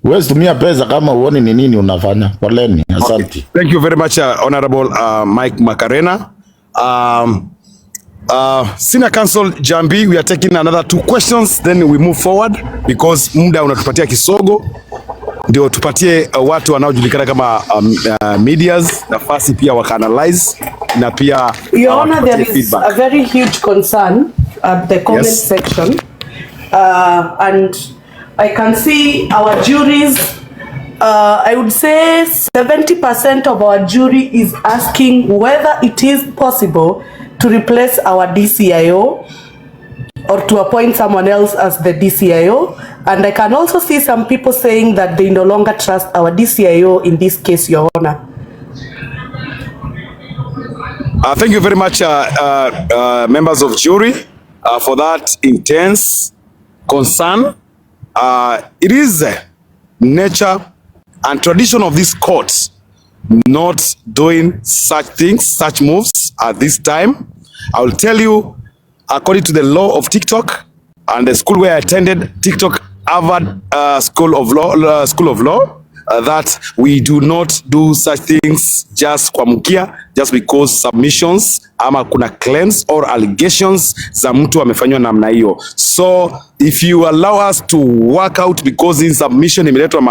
Uwezi tumia pesa kama uoni ni nini unafanya. Poleni. Asante. Okay. Thank you very much, Honorable Mike Macarena. Senior Counsel Jambi, we are taking another 2 questions, then we move forward because muda unatupatia kisogo. Ndio tupatie watu wanaojulikana kama medias nafasi pia wakaanalyze na pia Your Honor, there is feedback. A very huge concern at the comment section, and I can see our juries, I would say 70% of our jury is asking whether it is possible to replace our DCIO or to appoint someone else as the DCIO. And I can also see some people saying that they no longer trust our DCIO in this case, Your Honor. Thank you very much, members of jury, for that intense concern. It is nature and tradition of this court not doing such things, such moves at this time. I will tell you, according to the law of TikTok and the school where I attended, TikTok Harvard School of Law, that we do not do such things just kwa mkia, just because submissions ama kuna claims or allegations za mtu amefanywa namna hiyo. So if you allow us to work out, because in submission imeletwa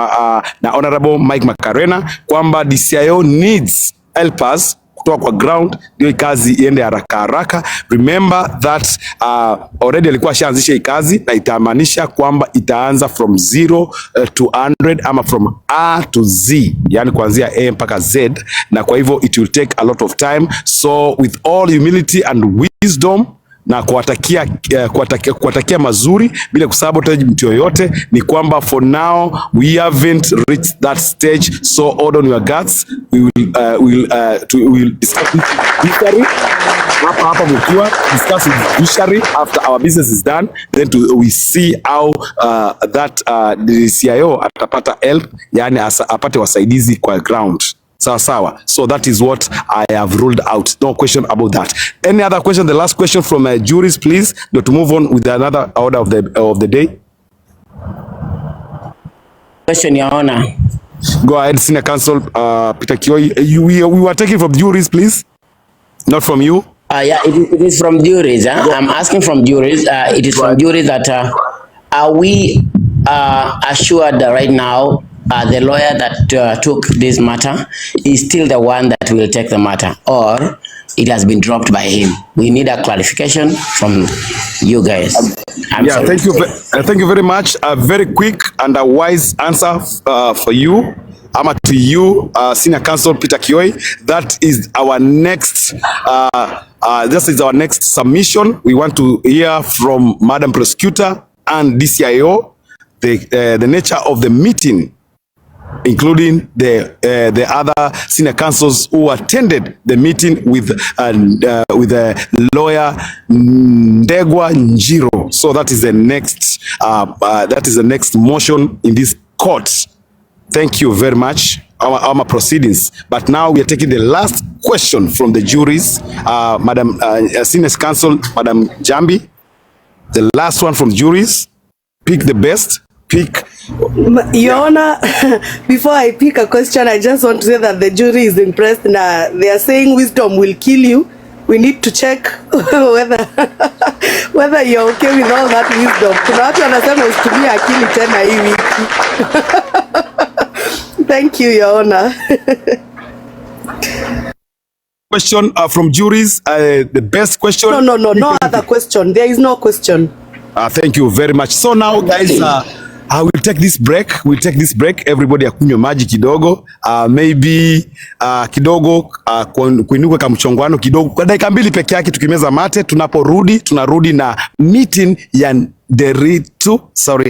na Honorable Mike Macarena kwamba DCIO needs help us kutoka kwa ground ndio kazi iende haraka haraka. Remember that already alikuwa shaanzisha hii kazi na itamaanisha kwamba itaanza from 0 to 100 ama from A to Z, yani kuanzia A mpaka Z, na kwa hivyo it will take a lot of time. So with all humility and wisdom na kuwatakia mazuri bila kusabotage mtu yoyote, ni kwamba for now we haven't reached that stage, so hold on your guts. We will discuss with judiciary hapa mkiwa discuss with judiciary after our business is done, then we see how that the CIO atapata help, yani apate wasaidizi kwa ground. Sawa. So that is what I have ruled out. No question about that. Any other question? The last question from juries, please. To move on with another order of the day. Question, Your Honor. Go ahead, Senior Counsel Peter Kioi. We were taking from juries, please. Not from you. Yeah, it is from juries. I'm asking from juries. It is from juries that are we assured that right now the lawyer that took this matter is still the one that will take the matter, or it has been dropped by him? We need a clarification from you guys. Yeah, thank you very much. A very quick and a wise answer for you. To you, Senior Counsel Peter Kioi. That is our next. This is our next submission. We want to hear from Madam Prosecutor and DCIO the nature of the meeting including the other senior counsels who attended the meeting with lawyer Ndegwa Njiro. So that is the next motion in this court. Thank you very much. Our proceedings. But now we are taking the last question from the juries. Madam Senior Counsel, Madam Jambi, the last one from juries. Pick the best. Pick. Your Honor, before I pick a question, I just want to say that the jury is impressed. They are saying wisdom will kill you. We need to check whether you're okay with all that wisdom. Kuna watu wanasema usitumie akili tena hii wiki. Thank you, Your Honor. Question from juries. The best question. No other question. There is no question. Thank you very much. So now, guys, I will take this break. We'll take this break. Everybody akunywe maji kidogo. Maybe kidogo kuinuka kama mchongwano kidogo. Kwa dakika 2 peke yake tukimeza mate, tunarudi na meeting ya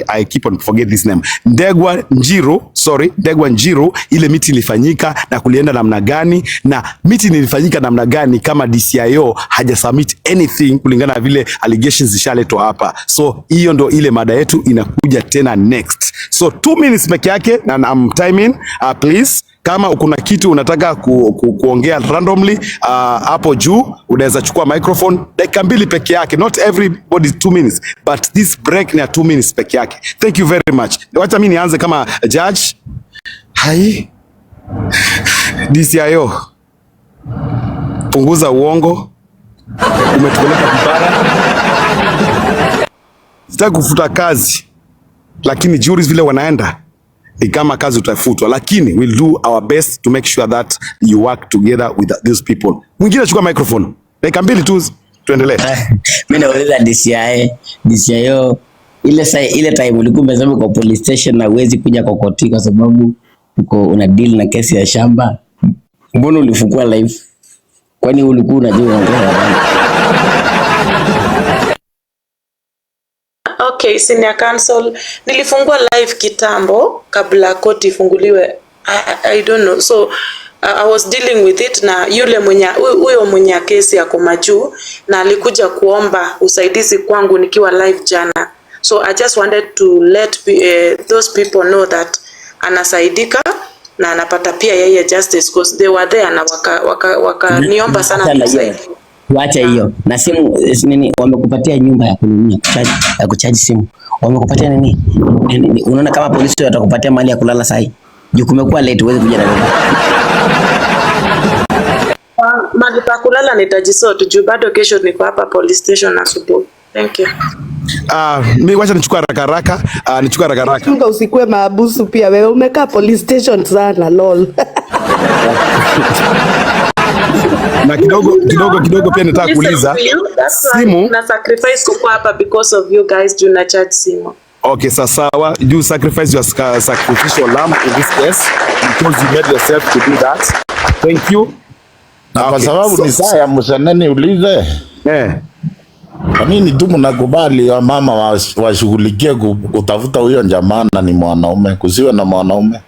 I keep on forget this name. Ndegwa Njiro, ile meeting ilifanyika na kulienda namna gani, na meeting ilifanyika namna gani kama DCIO haja submit anything kulingana na vile allegations zishaletwa hapa. So hiyo ndo ile mada yetu inakuja tena next. So 2 minutes peke yake and I'm timing, please. Kama kuna kitu unataka kuongea randomly hapo juu, unaweza chukua microphone. Dakika 2 peke yake, not everybody 2 minutes, but this break ni 2 minutes peke yake. Thank you very much. Wacha mimi nianze kama judge. Hai DCIO, punguza uongo, umetupeleka vibaya. Sitaki kufuta kazi, lakini juries vile wanaenda ni kama kazi utafutwa, lakini we'll do our best to make sure that you work together with these people. Mwingine chukua microphone. Dakika 2 tu tuendelee. Mimi nauliza DCIO, ile time ulikuwa umesema kwa police station na uwezi kuja kwa koti kwa sababu uko una deal na kesi ya shamba. Mbona ulifungua live? Kwani ulikuwa unajua unaongea? Okay, Senior Counsel, nilifungua live kitambo kabla koti ifunguliwe. I don't know. So I was dealing with it na yule huyo mwenye kesi ya komaju na alikuja kuomba usaidizi kwangu nikiwa live jana. So I just wanted to let those people know that anasaidika na anapata pia yeye justice because they were there na wakaniomba sana kusaidia. Wacha hiyo. Na simu nini wamekupatia nyumba ya kununua ya kuchaji simu. Wamekupatia nini? Unaona kama polisi watakupatia mahali ya kulala sahi. Juu kumekuwa late uweze kuja na nini? Mahali pa kulala nitajisort juu bado kesho niko hapa police station asubuhi. Thank you. Mimi wacha nichukue haraka. Chunga usikue maabusu pia wewe umekaa police station sana lol. Na kidogo pia nataka kuuliza simu na sacrifice kwa hapa because of you guys do not charge simu. Okay, sawa. You sacrifice your sacrificial lamb in this case because you made yourself to do that. Thank you. Na kwa sababu ni saa ya mshaneni ulize. Kwa nini tu mnakubali wa mama washughulikie kutafuta huyo jamaa na ni mwanaume, kusiwe na mwanaume?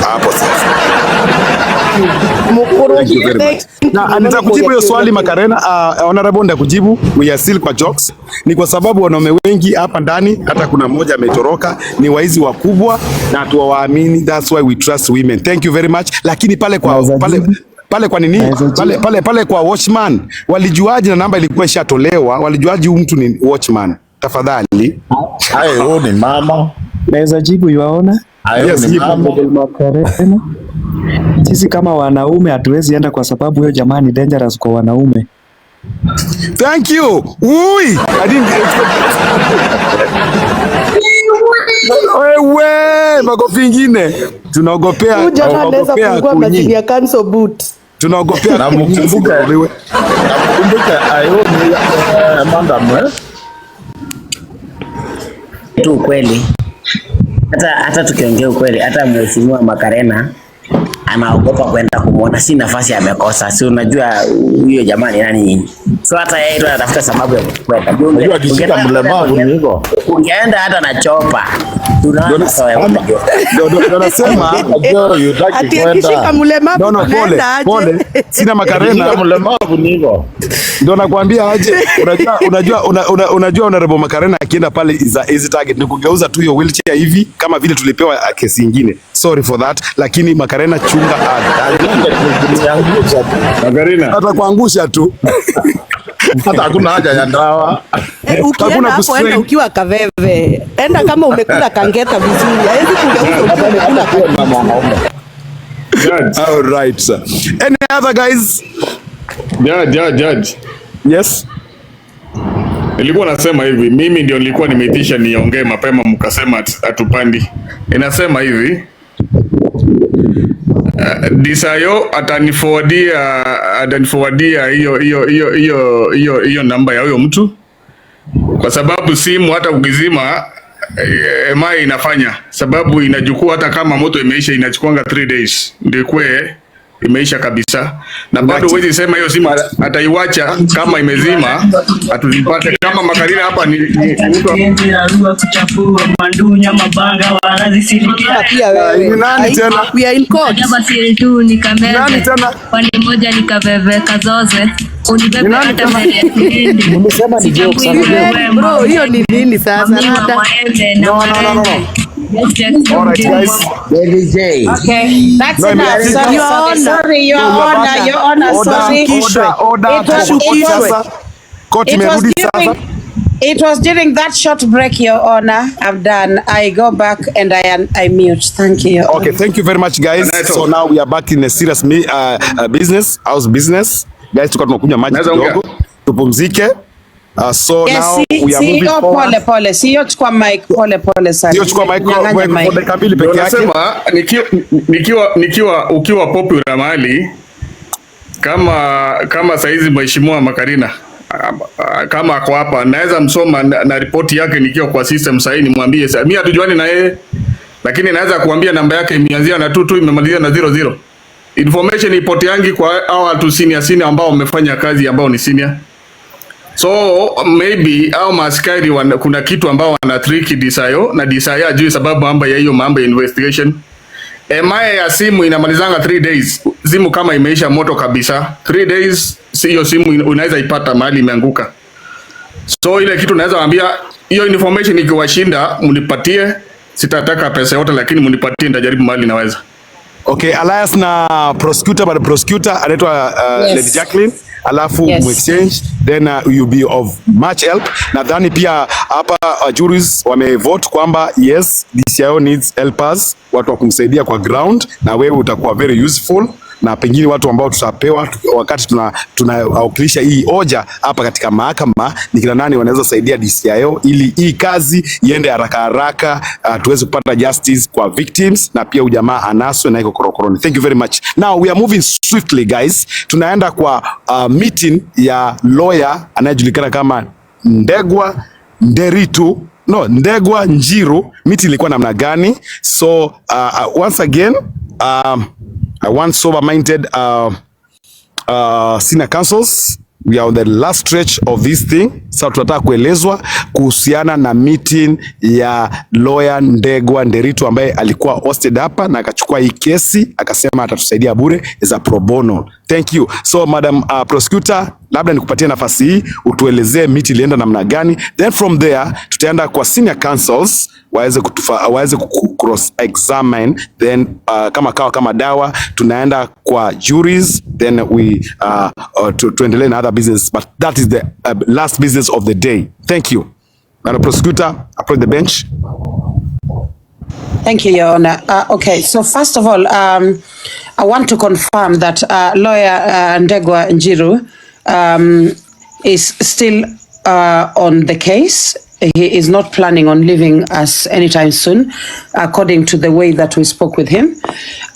Hapo sasa. Na nitakujibu hiyo swali Makarena, honorable ndakujibu. We are still kwa jokes. Ni kwa sababu wanaume wengi hapa ndani, hata kuna mmoja ametoroka, ni waizi wakubwa na tuwaamini. That's why we trust women. Thank you very much. Lakini pale kwa nini? Pale kwa watchman, walijuaje na namba ilikuwa ishatolewa? Walijuaje huyu mtu ni watchman? Tafadhali. Hayo ni mama. Naweza jibu yuaona? Yes, ni mama. Sisi kama wanaume hatuwezi enda kwa sababu huyo jamaa ni dangerous kwa wanaume. Thank you. Ui, I didn't wewe makofi ingine. Tunaogopea. Ujana anaweza kufungua majini ya cancel boot. Tunaogopea na mkumbuka ayo ni madam tu kweli. Hata tukiongea ukweli, hata mheshimiwa Makarena anaogopa kwenda kumuona, si nafasi amekosa. Si unajua huyo jamaa ni nani? So hata yeye ndo anatafuta sababu ya kwenda. Unajua akishika mlemavu ni hivyo. Ungeenda hata na chopa. Tunaona sawa. Ndio nasema ati akishika mlemavu. No, pole. Sina Makarena. Mlemavu ni hivyo. Ndio nakwambia aje. Unajua Honorable Makarena akienda pale is a easy target, ni kugeuza tu hiyo wheelchair hivi kama vile tulipewa kesi nyingine. Sorry for that, lakini Makarena chunga Makarena atakuangusha tu. Hata hakuna haja ya dawa. Ukienda hapo enda ukiwa kaveve. Enda kama umekula kangeta vizuri. Haiwezi kugeuza ukiwa umekula kangeta. All right, sir. Any other guys? Judge. Yes. Nilikuwa nasema hivi, mimi ndio nilikuwa nimeitisha niongee mapema, mkasema atupandi. Inasema hivi, Disayo ataniforwardia hiyo namba ya huyo mtu, kwa sababu simu hata ukizima MI inafanya, sababu inachukua hata kama moto imeisha inachukuanga 3 days ndio kwe imeisha kabisa, na bado huwezi sema hiyo simu ataiwacha kama imezima atuzipate. Kama Makarena hapa ni mtu kuchafua mandunya mabanga wanazisilikia pia wewe. Nani tena? We are in court. Jaba siri tu nikameze. Nani tena? Pande moja nikabebe kazoze. Unibebe hata mbele ya kindi. Nimesema ni joke sana. Bro, hiyo ni nini sasa? No. All right, guys. DJ. Okay, that's enough. Sorry, Your Honor. Sorry. It was during that short break, Your Honor. I'm done. I go back and I mute. Thank you. Okay, thank you very much, guys. So now we are back in a serious business, house business. Guys, tunakunywa maji kidogo, tupumzike. So yes, now we are moving forward. Pole. Sio chukua mic pole sana. Sio chukua mic kwa dakika mbili peke yake. Nasema ukiwa popular mahali kama saizi mheshimiwa Makarena kama ako hapa, naweza msoma na ripoti yake nikiwa kwa system sahihi, nimwambie sasa mimi hatujuani na yeye, lakini naweza kuambia namba yake imeanzia na 22 imemalizia na 00. Information report yangu kwa hao watu senior ambao wamefanya kazi ambao ni senior. So maybe au maskari kuna kitu ambao wana trick Disayo na Disayo ajui sababu mambo ya hiyo mambo ya investigation. MI ya simu inamalizanga 3 days. Simu kama imeisha moto kabisa 3 days, hiyo simu unaweza ipata mahali imeanguka. So ile kitu naweza waambia, hiyo information ikiwashinda mnipatie, sitataka pesa yote lakini mnipatie, nitajaribu mahali naweza. Okay, alliance na prosecutor, but prosecutor anaitwa Lady Jacqueline, alafu exchange, then you'll be of much help. Nadhani pia hapa juries wamevote kwamba yes, DCIO needs helpers, watu wa kumsaidia kwa ground, na wewe utakuwa very useful, na pengine watu ambao tutapewa wakati tunawakilisha hii hoja hapa katika mahakama ni kina nani wanaweza saidia DCIO ili hii kazi iende haraka tuweze kupata justice kwa victims, na pia ujamaa anaswe na iko korokoroni. Thank you very much. Now we are moving swiftly, guys. Tunaenda kwa meeting ya lawyer anayejulikana kama Ndegwa Njiru. Meeting ilikuwa namna gani? So once again, I want sober-minded senior counsels. We are on the last stretch of this thing. Sasa tunataka kuelezwa kuhusiana na meeting ya lawyer Ndegwa Nderitu ambaye alikuwa hosted hapa na akachukua hii kesi akasema atatusaidia bure as a pro bono. Thank you. So Madam Prosecutor, labda nikupatie nafasi hii utuelezee meeting ilienda namna gani. Then from there tutaenda kwa senior counsels waweze cross examine, then kama dawa tunaenda kwa juries, then we tuendelee na other business, but that is the last business of the day. Thank you. Madam Prosecutor, approach the bench. Thank you, Your Honor. Okay, so first of all, I want to confirm that lawyer Ndegwa Njiru is still on the case. He is not planning on leaving us anytime soon, according to the way that we spoke with him.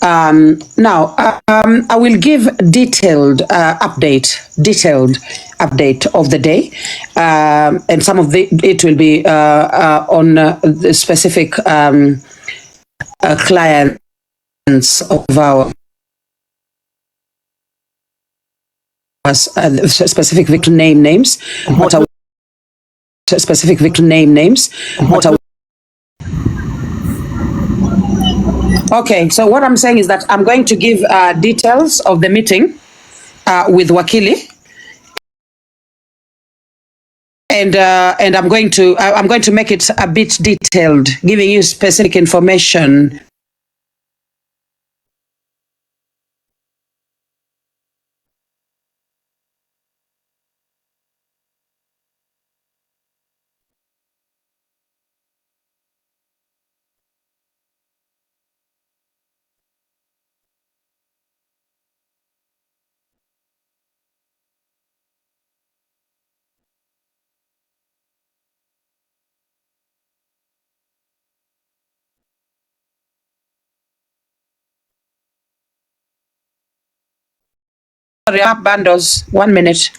Now, I will give detailed update of the day, and some of it will be on the specific clients of our us specific victim names. What are specific victim names? What are Okay, so what I'm saying is that I'm going to give details of the meeting with Wakili, and I'm going to make it a bit detailed, giving you specific information. Sorry, bundles. 1 minute.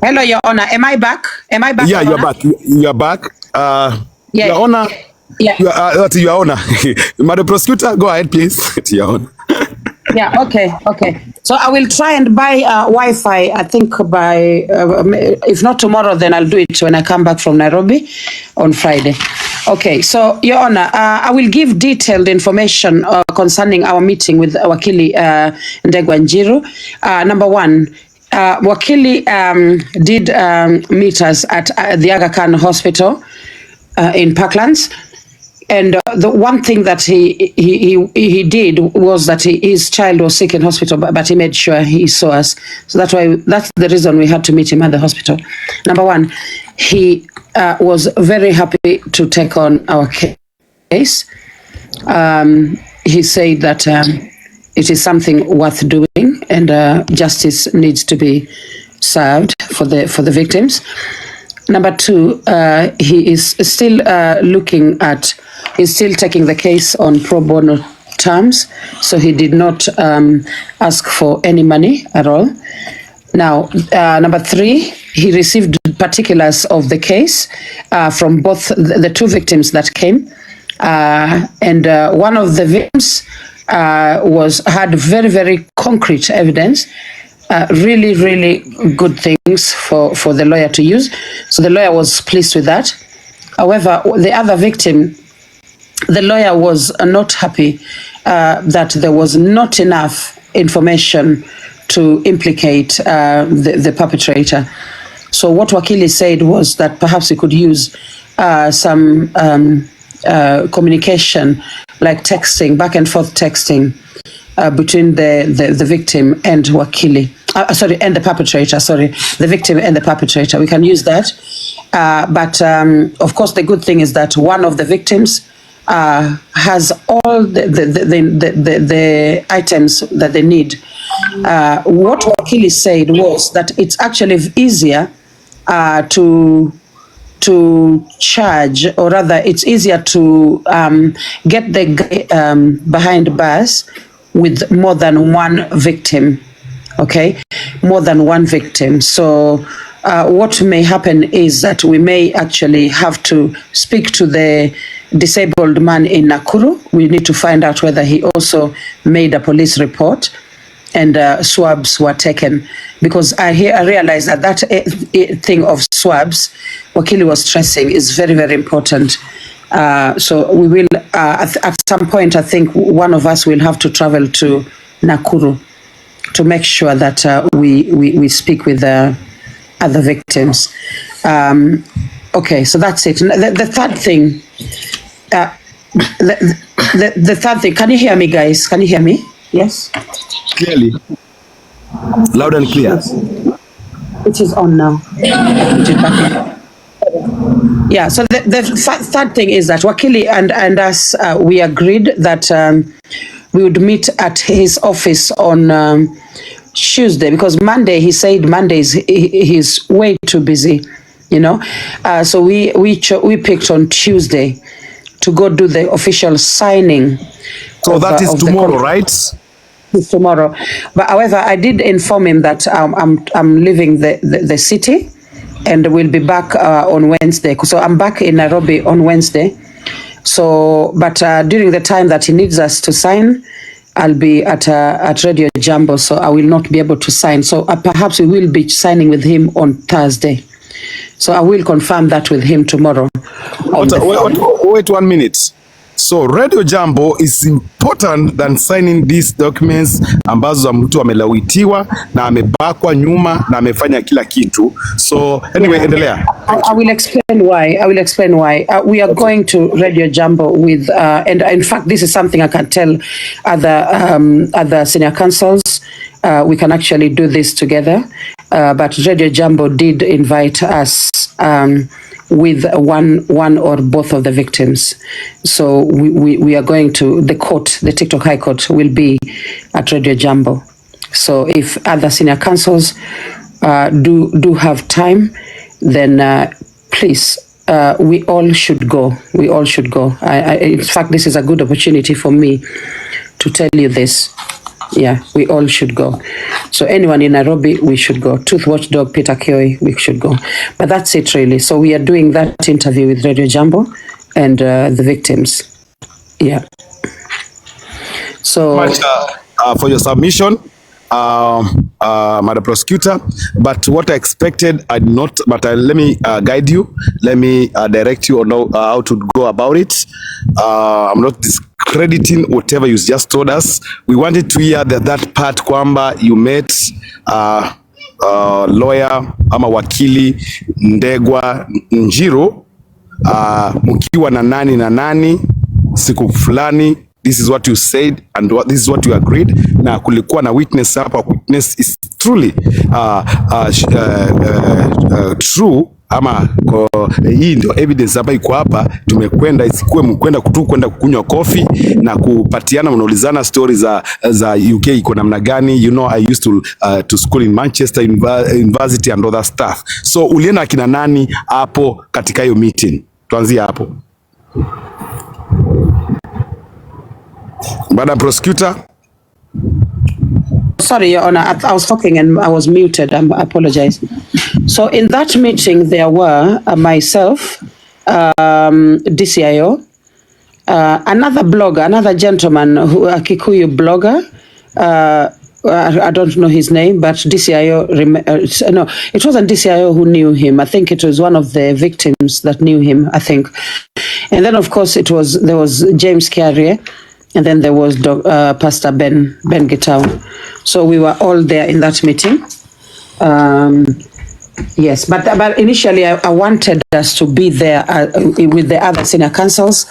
Hello, Your Honor. Am I back? Am I back? Yeah, Your you're Honor? back. You're back. Yeah. Your Honor. Yeah. Your Honor. Madam Prosecutor, go ahead, please. Your Honor. Yeah, okay. So I will try and buy Wi-Fi, I think by, if not tomorrow, then I'll do it when I come back from Nairobi on Friday. Okay, so Your Honor, I will give detailed information concerning our meeting with Wakili Ndegwa Njiru. Number one, Wakili did meet us at the Aga Khan Hospital in Parklands. And the one thing that he did was that his child was sick in hospital, but he made sure he saw us. So that's the reason we had to meet him at the hospital. Number one, he was very happy to take on our case. He said that it is something worth doing, and justice needs to be served for the victims. Number two, he is still he's still taking the case on pro bono terms, so he did not ask for any money at all. Now, number three, he received particulars of the case from both the two victims that came, and one of the victims had very, very concrete evidence. Really, really good things for the lawyer to use. So the lawyer was pleased with that. However, the other victim, the lawyer was not happy that there was not enough information to implicate the perpetrator. So what Wakili said was that perhaps we could use some communication, like texting, back and forth texting, between the victim and Wakili. And the perpetrator, the victim and the perpetrator. We can use that. But of course, the good thing is that one of the victims has all the items that they need. What Wakili said was that it's actually easier to charge, or rather it's easier to get the guy behind bars with more than one victim. Okay, more than one victim. So what may happen is that we may actually have to speak to the disabled man in Nakuru. We need to find out whether he also made a police report and swabs were taken, because I realized that thing of swabs Wakili was stressing is very, very important. So we will at some point, I think one of us will have to travel to Nakuru to make sure that we speak with the other victims. Okay, so that's it. The third thing, the third thing, can you hear me, guys? Can you hear me? Yes? Clearly. Loud and clear. Yes. It is on now. Yeah, so the third thing is that Wakili and us, we agreed that we would meet at his office on Tuesday, because Monday, he said Mondays he's way too busy, you know. So we picked on Tuesday to go do the official signing. So that is tomorrow, right? It's tomorrow. But however, I did inform him that I'm leaving the city and we'll be back on Wednesday. So I'm back in Nairobi on Wednesday. So, but during the time that he needs us to sign, I'll be at Radio Jambo, so I will not be able to sign. So perhaps we will be signing with him on Thursday. So I will confirm that with him tomorrow. Wait 1 minute. So Radio Jambo is important than signing these documents ambazo mtu amelawitiwa na amebakwa nyuma na amefanya kila kitu. So anyway, endelea. I will explain why. We are going to Radio Jambo with, and in fact, this is something I can tell other senior counsels. We can actually do this together. But Radio Jambo did invite us with one or both of the victims. So we are going to the court, the TikTok High Court will be at Radio Jambo. So if other senior counsels do have time, then please, we all should go. We all should go. In fact, this is a good opportunity for me to tell you this. Yeah, we all should go. So anyone in Nairobi, we should go. Truth Watchdog, Peter Kioi, we should go. But that's it really. So we are doing that interview with Radio Jambo and the victims. Yeah. So Much for your submission, Madam Prosecutor. But what I expected, I did not. But let me guide you. Let me direct you on how to go about it. I'm not discrediting whatever you just told us. We wanted to hear that part kwamba you met lawyer ama wakili Ndegwa Njiro mkiwa na nani siku fulani. This is what you said and this is what you agreed. Na kulikuwa na witness hapa. Witness is truly true. Ama hii ndio evidence hapa iko hapa. Tumekwenda isikuwe mkwenda kwenda kukunywa coffee na kupatiana mnaulizana stories za UK iko namna gani. You know, I used to school in Manchester University and other stuff. So ulienda akina nani hapo katika hiyo meeting? Tuanzie hapo. Madam Prosecutor. Sorry, Your Honor, I was talking and I was muted. I apologize. So in that meeting, there were myself, DCIO, another blogger, another gentleman, a Kikuyu blogger. I don't know his name, but DCIO, no, it wasn't DCIO who knew him. I think it was one of the victims that knew him, I think. And then, of course, there was James Carrier. And then there was Pastor Ben Gitau. So we were all there in that meeting. Yes, but initially I wanted us to be there with the other senior counsels.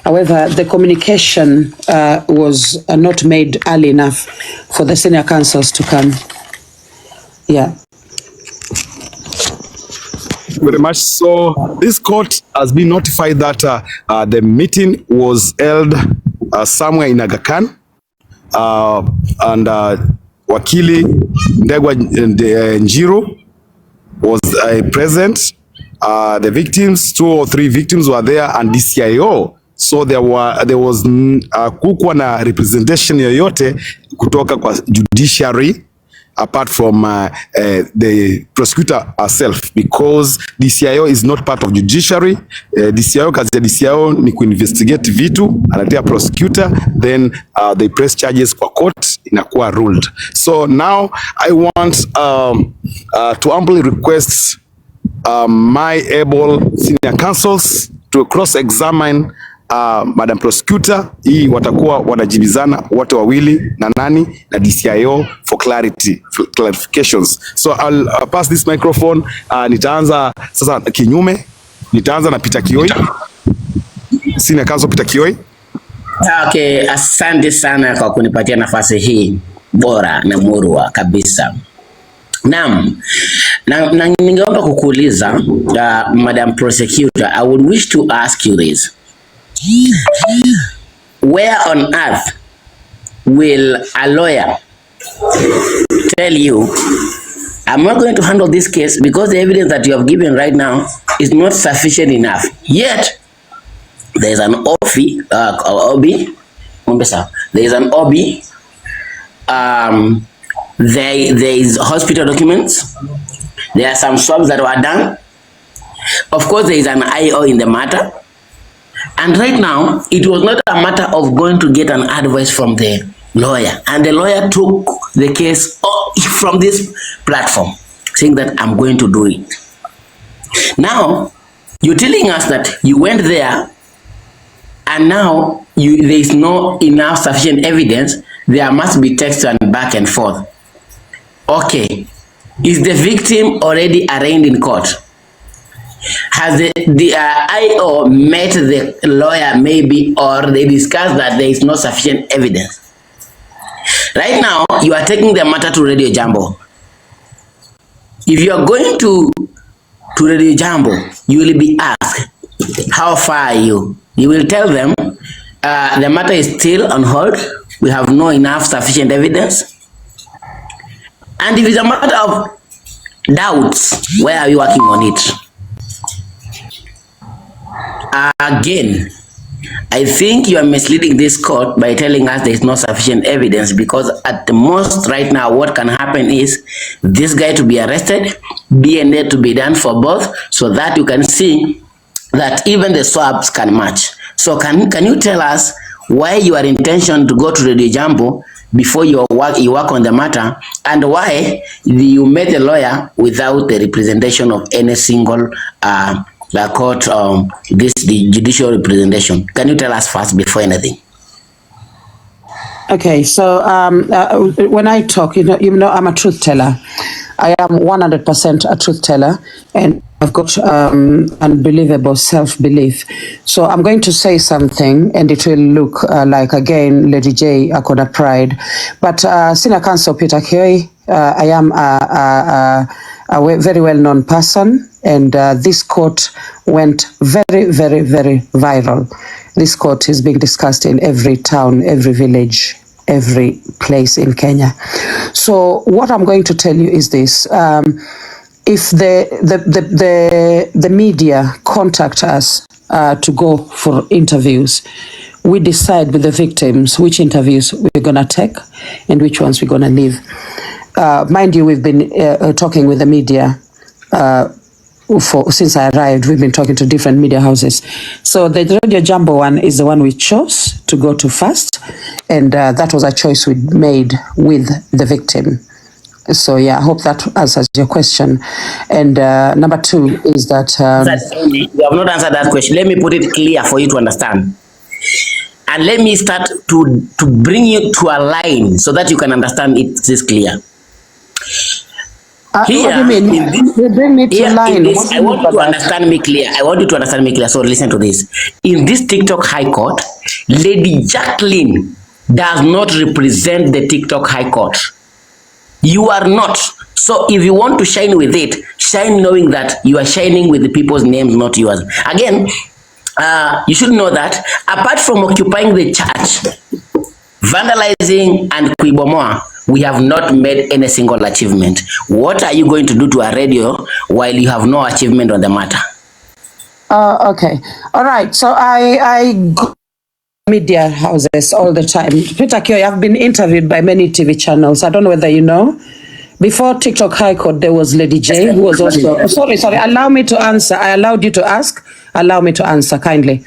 However, the communication was not made early enough for the senior counsels to come. Yeah. Very much so. This court has been notified that the meeting was held somewhere in Aga Khan, and Wakili Ndegwa Njiro was present. The victims, 2 or 3 victims were there, and DCIO. So there was kukuwa na representation yoyote kutoka kwa judiciary apart from the prosecutor herself, because DCIO is not part of judiciary. DCIO, kazi ya DCIO ni kuinvestigate vitu, anatia prosecutor, then they press charges kwa court, inakuwa ruled. So now I want to humbly request my able senior counsels to cross-examine Madam Prosecutor. Hii watakuwa wanajibizana wote wawili na nani na DCIO for clarifications. So I'll pass this microphone. Nitaanza sasa kinyume. Nitaanza na Peter Kioi. Senior counsel Peter Kioi. Okay, asante sana kwa kunipatia nafasi hii bora na murwa kabisa. Naam, na ningeomba kukuuliza Madam Prosecutor, I would wish to ask you this. Where on earth will a lawyer tell you, I'm not going to handle this case because the evidence that you have given right now is not sufficient enough? Yet, there is an OB, there is an OB, there is hospital documents, there are some swabs that were done. Of course, there is an IO in the matter. And right now, it was not a matter of going to get an advice from the lawyer. And the lawyer took the case from this platform, saying that I'm going to do it. Now, you're telling us that you went there and now there is no enough sufficient evidence. There must be text and back and forth. Okay, is the victim already arraigned in court? Has the IO met the lawyer maybe, or they discussed that there is no sufficient evidence? Right now, you are taking the matter to Radio Jambo. If you are going to Radio Jambo, you will be asked, how far are you? You will tell them, the matter is still on hold. We have no enough sufficient evidence. And if it's a matter of doubts, where are you working on it? Again, I think you are misleading this court by telling us there is no sufficient evidence, because at the most right now what can happen is this guy to be arrested, DNA to be done for both, so that you can see that even the swabs can match. So can you tell us why your intention to go to Radio Jambo before you work on the matter, and why you met a lawyer without the representation of any single court, the judicial representation? Can you tell us first before anything? Okay, so when I talk, you know, I'm a truth teller. I am 100% a truth teller, and I've got unbelievable self-belief. So I'm going to say something, and it will look like, again, Lady J, Akona pride. But Senior Counsel Peter Kioi, I am a very well-known person, and this court went very, very, very viral. This court is being discussed in every town, every village, every place in Kenya. So what I'm going to tell you is this: if the media contact us to go for interviews, we decide with the victims which interviews we're gonna take and which ones we're gonna leave. Mind you, we've been talking with the media since I arrived. We've been talking to different media houses. So the Radio Jambo one is the one we chose to go to first, and that was a choice we made with the victim. So yeah, I hope that answers your question. And number two is that you have not answered that question. Let me put it clear for you to understand, and let me start to bring you to a line so that you can understand it is clear. Here, what do you mean? You bring me to line. I want you to understand me clear. I want you to understand me clear. So listen to this. In this TikTok High Court, Lady Jacqueline does not represent the TikTok High Court. You are not. So if you want to shine with it, shine knowing that you are shining with the people's names, not yours. Again, you should know that apart from occupying the church, vandalizing and kuibomoa, we have not made any single achievement. What are you going to do to a radio while you have no achievement on the matter? Okay. All right. So I go media houses all the time. Peter Kioi, I've been interviewed by many TV channels. I don't know whether you know. Before TikTok High Court, there was Lady J, who was also... Sorry. Allow me to answer. I allowed you to ask. Allow me to answer kindly.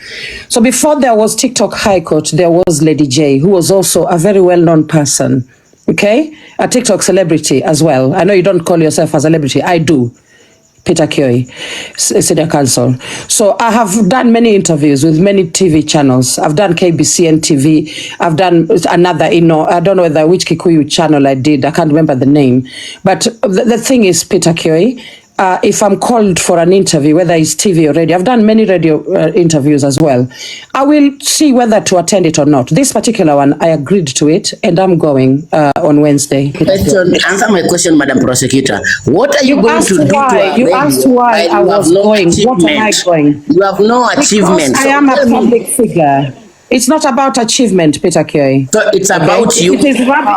So before there was TikTok High Court, there was Lady J, who was also a very well-known person. Okay? A TikTok celebrity as well. I know you don't call yourself a celebrity. I do. Peter Kioi, Senior Counsel. So I have done many interviews with many TV channels. I've done KBC and TV. I've done another, I don't know which Kikuyu channel I did. I can't remember the name. But the thing is, Peter Kioi, if I'm called for an interview, whether it's TV or radio, I've done many radio interviews as well. I will see whether to attend it or not. This particular one, I agreed to it, and I'm going on Wednesday. Answer my question, Madam Prosecutor. What are you going to do to our You asked why I was going. What am I going? You have no achievement. Because I am a public figure. It's not about achievement, Peter Kioi. So it's about you.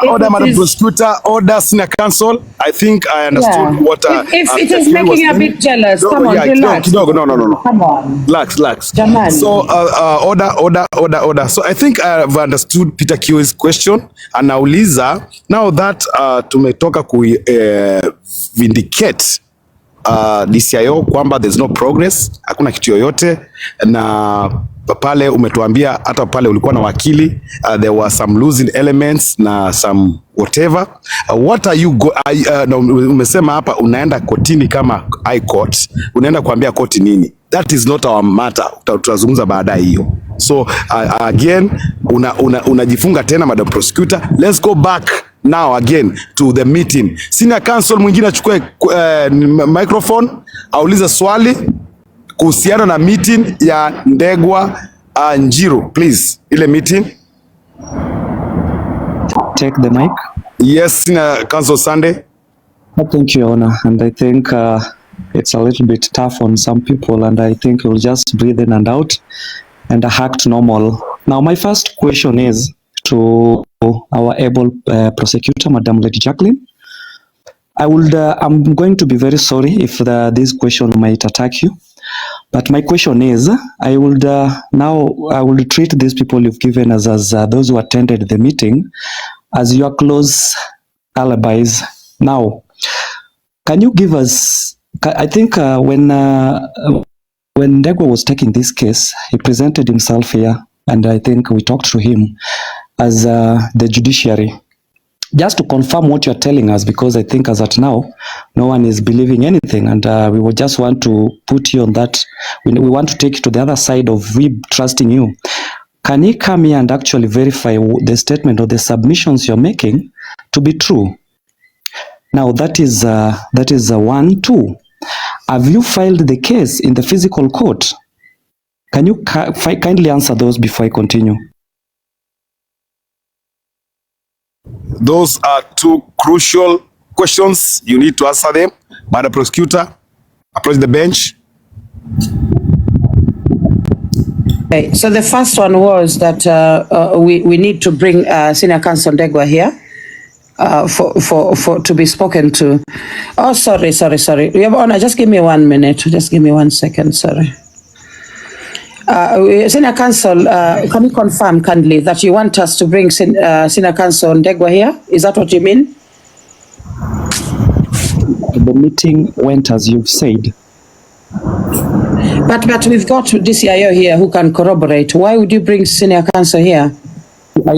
Order, Madam Prosecutor. Order, Senior Counsel. I think I understood what... if it is making you a bit jealous, come on, relax. No. Come on. Relax. Jaman. So, order. So I think I've understood Peter Kioi's question. Anauliza, now that tumetoka vindicate DCIO kwamba there's no progress, hakuna kitu yoyote, na pale umetuambia hata pale ulikuwa na wakili there were some losing elements na some whatever. What are you umesema hapa unaenda kotini kama high court, unaenda kuambia koti nini? That is not our matter, tutazungumza baadaye hiyo. So again unajifunga tena, Madam Prosecutor. Let's go back now again to the meeting. Senior counsel mwingine achukue microphone aulize swali kuhusiana na meeting ya Ndegwa Njiru, please. Ile meeting. Take the mic. Yes, Senior Counsel Sunday. Thank you, Your Honor. And I think it's a little bit tough on some people, and I think we'll just breathe in and out and act normal. Now, my first question is to our able prosecutor, Madam Lady Jacqueline. I'm going to be very sorry if this question might attack you, but my question is, I will treat these people you've given us as those who attended the meeting as your close alibis. Now, can you give us? I think when Ndegwa was taking this case, he presented himself here, and I think we talked to him as the judiciary. Just to confirm what you're telling us, because I think as at now, no one is believing anything, and we would just want to put you on that. We want to take you to the other side of we trusting you. Can he come here and actually verify the statement or the submissions you're making to be true? Now that is 1, 2. Have you filed the case in the physical court? Can you kindly answer those before I continue? Those are two crucial questions. You need to answer them. Madam Prosecutor, approach the bench. Okay, so the first one was that we need to bring Senior Counsel Ndegwa here for to be spoken to. Oh, sorry. Your Honor, just give me 1 minute. Just give me 1 second. Sorry. Senior Counsel, can you confirm kindly that you want us to bring Senior Counsel Ndegwa here? Is that what you mean? The meeting went as you've said. But we've got DCIO here who can corroborate. Why would you bring Senior Counsel here?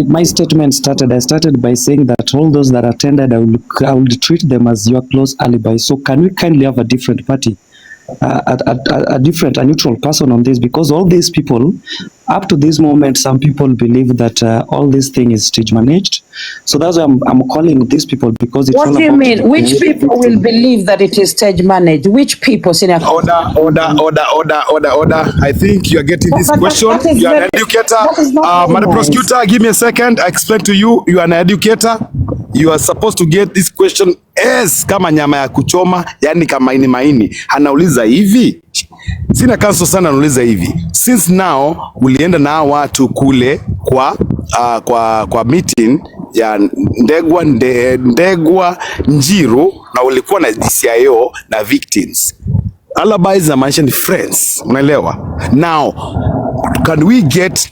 My statement I started by saying that all those that attended, I will treat them as your close alibi. So can we kindly have a different party? A neutral person on this, because all these people up to this moment, some people believe that all this thing is stage managed. So that's why I'm calling these people, because it's what all do you about mean? Which people will believe that it is stage managed? Which people? Senior? Order. I think you are getting this question. You are an educator. Madam Prosecutor, give me a second. I explain to you. You are an educator. You are supposed to get this question as kama nyama ya kuchoma, yani kama maini. Anauliza hivi. Sina Counsel sana anauliza hivi. Since now ulienda na watu kule kwa meeting ya Ndegwa Njiru na ulikuwa na DCIO na victims. Alibis are mentioned friends. Unaelewa? Now, can we get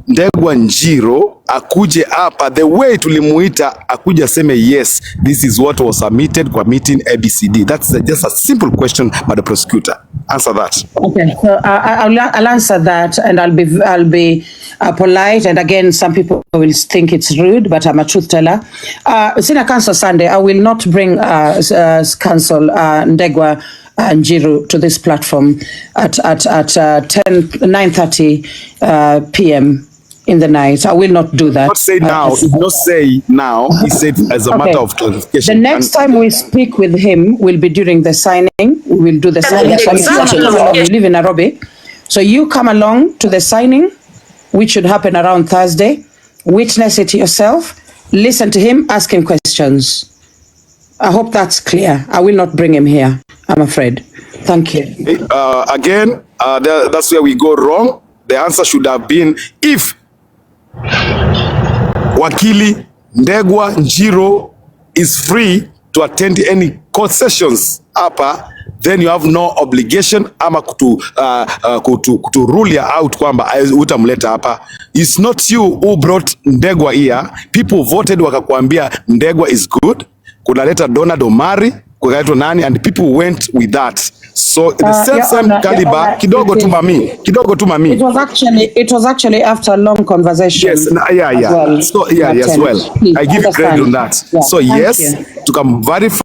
Ndegwa Njiru akuje hapa the way tulimuita, akuje seme yes, this is what was submitted kwa meeting ABCD? That's just a simple question, Madam Prosecutor. Answer that. Okay, so I'll answer that, and I'll be polite. And again, some people will think it's rude, but I'm a truth teller. Senior Counsel Sunday, I will not bring Counsel Ndegwa Njiru to this platform at 9:30 p.m. in the night. I will not do that. Not say now. Not say now. He said as a matter of clarification. The next time we speak with him will be during the signing. We will do the signing. We live in Nairobi, so you come along to the signing, which should happen around Thursday. Witness it yourself. Listen to him. Ask him questions. I hope that's clear. I will not bring him here, I'm afraid. Thank you. Again, that's where we go wrong. The answer should have been, if Wakili Ndegwa Njiru is free to attend any court sessions hapa, then you have no obligation ama kutu rule out kwamba utamleta hapa. It's not you who brought Ndegwa here. People voted wakakwambia Ndegwa is good. Kunaleta Donald Omari kukaitwa nani, and people went with that. So the Your same Honor, caliber, kidogo tu mami. It was actually after a long conversation. Yes, yeah. Well, So yeah, as well. Please, I give you credit on that. Yeah, So yes, you. tukamverify,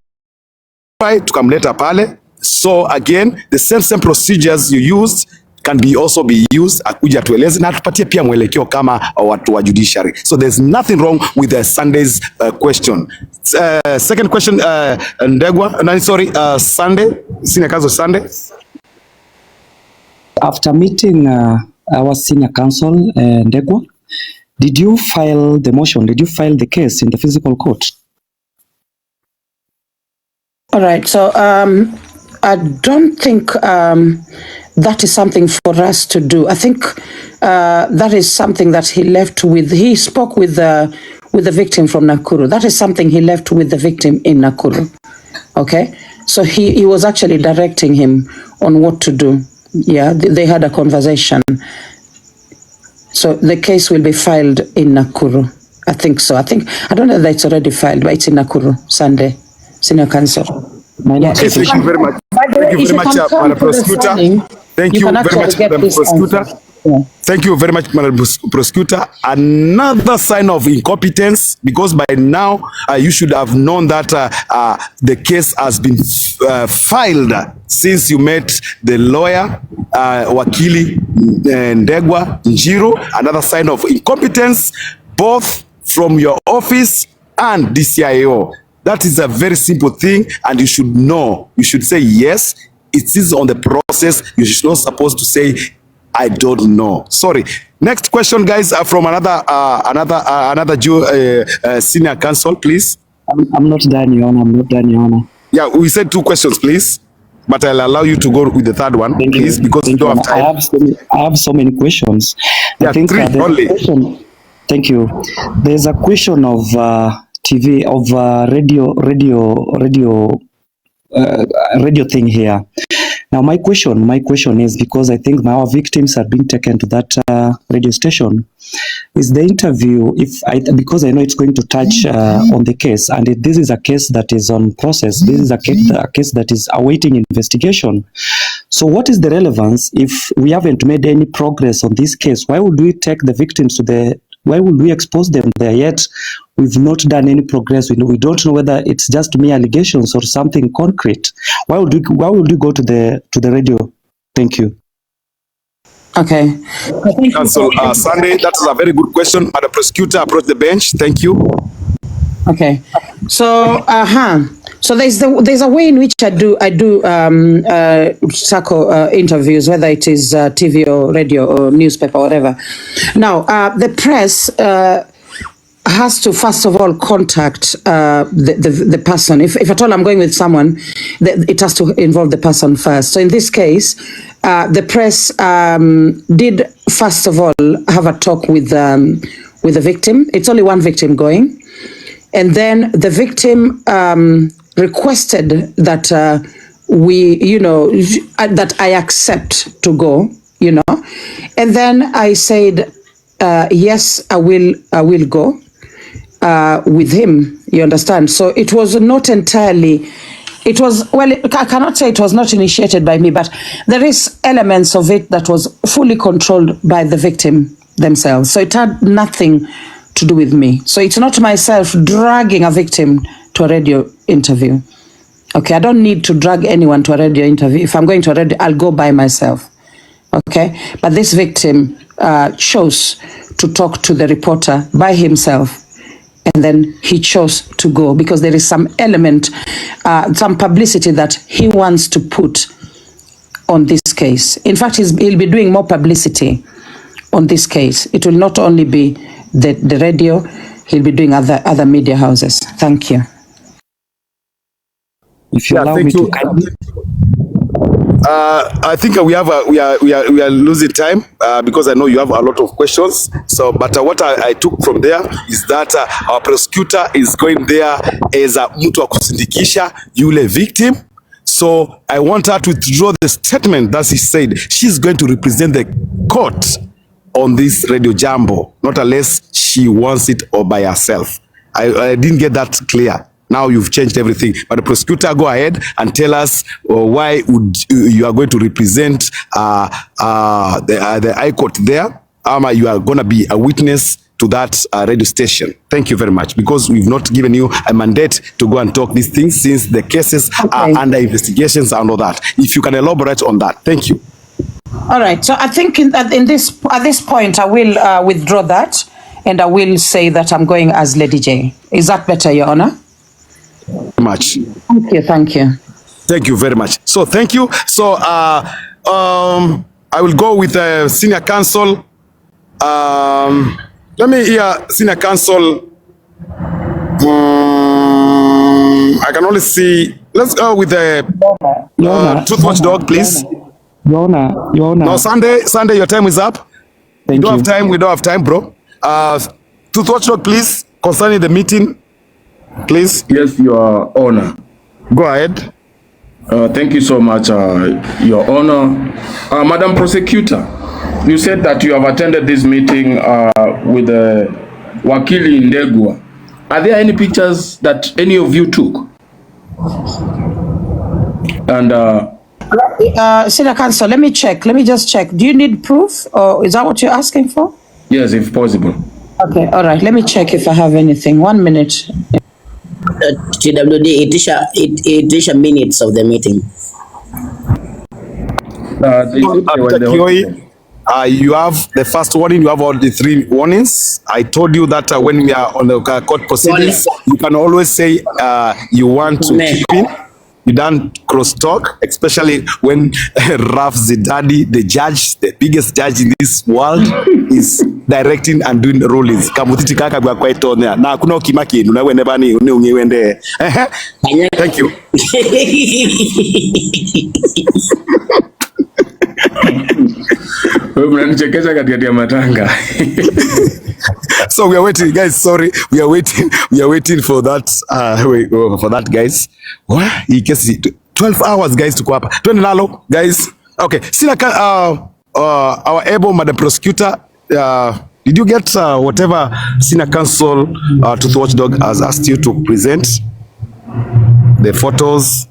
tukamleta pale. So again, the same procedures you used can also be used. Akuja tueleze na tupatie pia mwelekeo kama watu wa judiciary. So there's nothing wrong with the Sunday's question. Second question, Ndegwa, Sunday, senior counsel Sunday. After meeting our senior counsel, Ndegwa, did you file the motion? Did you file the case in the physical court? All right. So I don't think that is something for us to do. I think that is something that he left with. He spoke with the victim from Nakuru. That is something he left with the victim in Nakuru. Okay. So he was actually directing him on what to do. Yeah, they had a conversation. So the case will be filed in Nakuru. I think so. I don't know that it's already filed, but it's in Nakuru, Sunday, Senior Counsel. Yeah. Okay, thank you very much. Thank you very much, Madam Prosecutor. Thank you very much, Madam Prosecutor. Thank you very much, Madam Prosecutor. Another sign of incompetence, because by now you should have known that the case has been filed since you met the lawyer, Wakili Ndegwa Njiru. Another sign of incompetence, both from your office and DCIO. That is a very simple thing, and you should know. You should say, yes, it is on the process. You should not supposed to say, I don't know. Sorry. Next question, guys, from another senior counsel, please. I'm not done, Your Honor. I'm not done, Your Honor. Yeah, we said 2 questions, please. But I'll allow you to go with the third one, please, because we don't have time. I have so many questions. Yeah, I think 3 only. Thank you. There's a question of TV, of radio thing here. Now, my question is, because I think our victims are being taken to that radio station, is the interview, because I know it's going to touch on the case, and this is a case that is on process. This is a case that is awaiting investigation. So what is the relevance if we haven't made any progress on this case? Why would we take the victims why would we expose them there, yet we've not done any progress? We don't know whether it's just mere allegations or something concrete. Why would we go to the radio? Thank you. Okay. Counsel Sunday, that is a very good question. Madam Prosecutor, approach the bench. Thank you. Okay. So so there's a way in which I do tackle interviews, whether it is TV or radio or newspaper or whatever. Now the press has to first of all contact the person. If at all I'm going with someone, it has to involve the person first. So in this case, the press did first of all have a talk with the victim. It's only one victim going. And then the victim requested that that I accept to go, and then I said, yes, I will go with him. You understand? So it was not entirely. It was, I cannot say it was not initiated by me, but there is elements of it that was fully controlled by the victim themselves. So it had nothing to do with me. So it's not myself dragging a victim to a radio interview. Okay, I don't need to drag anyone to a radio interview. If I'm going to a radio, I'll go by myself. Okay, but this victim chose to talk to the reporter by himself, and then he chose to go because there is some element, some publicity that he wants to put on this case. In fact, he'll be doing more publicity on this case. It will not only be the radio, he'll be doing other media houses. Thank you. If you allow me to I think we are losing time because I know you have a lot of questions. So, but what I took from there is that our prosecutor is going there as a mtu wa kusindikisha yule victim. So I want her to withdraw the statement that she said she's going to represent the court on this radio jambo, not unless she wants it or by herself. I didn't get that clear. Now you've changed everything. But the prosecutor, go ahead and tell us why would you are going to represent the High Court there. You are going to be a witness to that radio station. Thank you very much, because we've not given you a mandate to go and talk these things since the cases are under investigations and all that. If you can elaborate on that. Thank you. All right. So I think at this point, I will withdraw that, and I will say that I'm going as Lady J. Is that better, Your Honor? Much. Thank you. Thank you. Thank you very much. So thank you. So I will go with senior counsel. Let me hear senior counsel. I can only see. Let's go with the Truth Watchdog, please. Your Honor. No, Sunday, your time is up. Thank you. Have time. We don't have time, bro. Truth Watchdog, please, concerning the meeting, please. Yes, Your Honor. Go ahead. Thank you so much, Your Honor. Madam Prosecutor, you said that you have attended this meeting with Wakili Ndegwa. Are there any pictures that any of you took? And Senior Counsel, let me check. Let me just check. Do you need proof, or is that what you're asking for? yes, if possible. Okay, all right. Let me check if I have anything. 1 minute. TWD, it is minutes of the meeting. You have the first warning, you have all the 3 warnings. I told you that when we are on the court proceedings, you can always say you want to keep in. You don't cross talk, especially when Raf Zidadi, the judge, the biggest judge in this world, is directing and doing the rulings. Kamutiti kaka kwa quite on there. Na kuna ukimaki nuna whenever ni ungiwende. Thank you. So we are waiting, guys. Sorry, we are waiting for that. For that, guys. What? 12 hours, guys, to go up. 20 nalo, guys. Okay. Our able Madam Prosecutor. Did you get whatever Senior Counsel Truth Watchdog has asked you to present? The photos.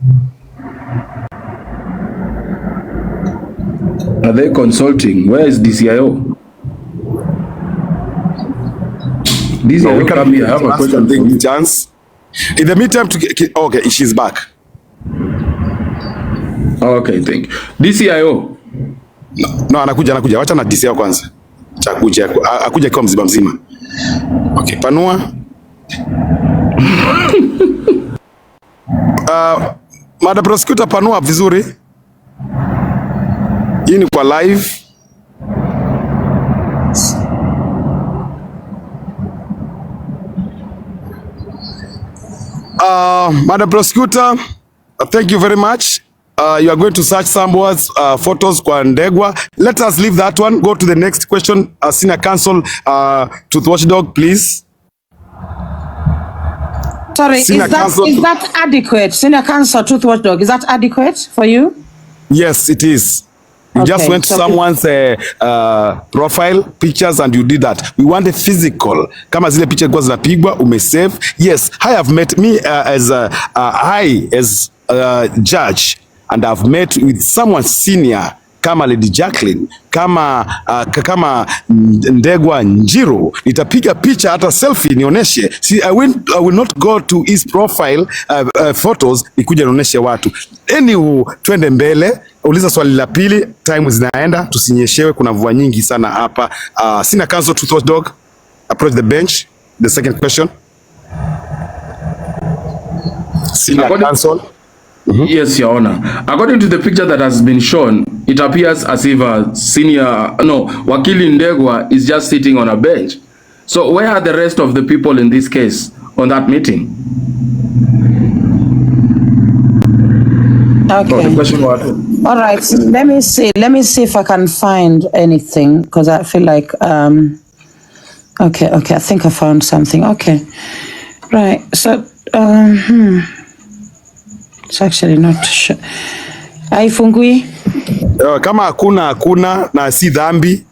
Are they consulting? Where is DCIO? DCIO, we come here. I have a question for you. Chance. In the meantime, okay, she's back. Okay, thank you. DCIO. No, anakuja. Wacha na DCIO kwanza. Akuja kwa mzima. Okay, panua. Madam Prosecutor, panua vizuri. Hii ni kwa live. Madam Prosecutor, thank you very much. You are going to search someone's photos kwa Ndegwa. Let us leave that one. Go to the next question. Senior Counsel Truth Watchdog, please. Sorry, is that adequate? Senior Counsel Truth Watchdog, is that adequate for you? Yes, it is. You just went to someone's profile pictures and you did that. We want a physical. Kama zile picture kwa zinapigwa umesave. Yes, I have met me as a judge, and I've met with someone senior kama Lady Jacqueline, kama Ndegwa Njiro. Nitapiga picha hata selfie nioneshe. See, I will not go to his profile photos nikuja nioneshe watu. Anyway, twende mbele. Uliza swali la pili, time zinaenda, tusinyeshewe, kuna mvua nyingi sana hapa. Senior Counsel Truth Watchdog, approach the bench. The second question. Senior Counsel. Yes, Your Honor. According to the picture that has been shown, it appears as if Wakili Ndegwa is just sitting on a bench. So where are the rest of the people in this case on that meeting? Okay. Oh, the question was... All right. So let me see if I can find anything, because I feel like okay. I think I found something. Okay. Right. So it's actually not sure. Haifungui. Kama hakuna na si dhambi,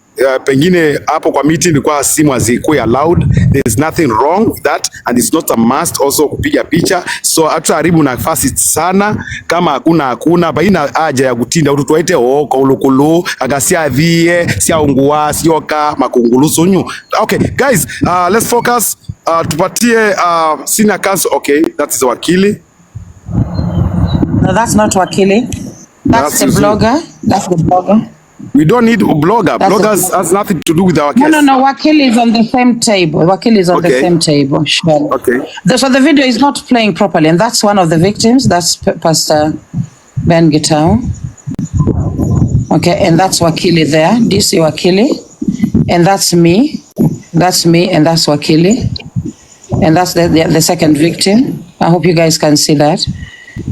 pengine hapo kwa meeting ilikuwa simu hazikuwa allowed. There is nothing wrong with that and it's not a must also kupiga picha. So hatutaharibu nafasi sana, kama hakuna baina haja ya kutinda ututuaite kwa ulukulu agasia vie sia ungua sioka makunguluso nyu. Okay guys, let's focus. Tupatie senior counsel. Okay, that is wakili. No, that's not wakili. That's the blogger. That's the blogger. We don't need a blogger. Bloggers has nothing to do with our case. No. Wakili is on the same table. Wakili is on the same table. Sure. Okay. So the video is not playing properly, and that's one of the victims. That's Pastor Ben Gitao. Okay, and that's Wakili there. DC Wakili, and that's me. That's me, and that's Wakili, and that's the second victim. I hope you guys can see that.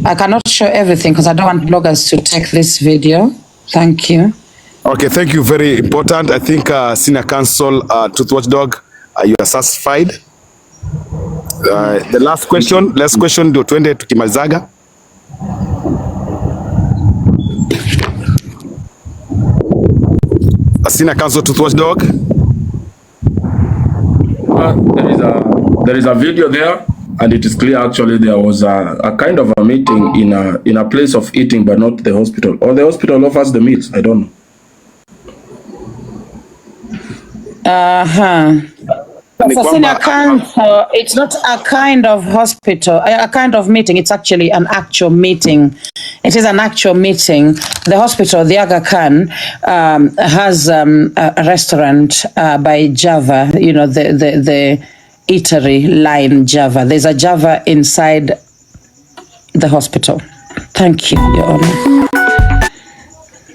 I cannot show everything because I don't want bloggers to take this video. Thank you. Okay, thank you. Very important. I think Senior Counsel, Truth Watchdog, you are satisfied. The last question ndio tuende tukimalizaga. Senior Counsel, Truth Watchdog. There is a video there, and it is clear actually there was a kind of a meeting in a place of eating, but not the hospital. Or the hospital offers the meals. I don't know. For Senior Counsel, it's not a kind of hospital, a kind of meeting. It's actually an actual meeting. It is an actual meeting. The hospital, the Aga Khan, has a restaurant by Java. You know, the eatery line Java. There's a Java inside the hospital. Thank you, Your Honor.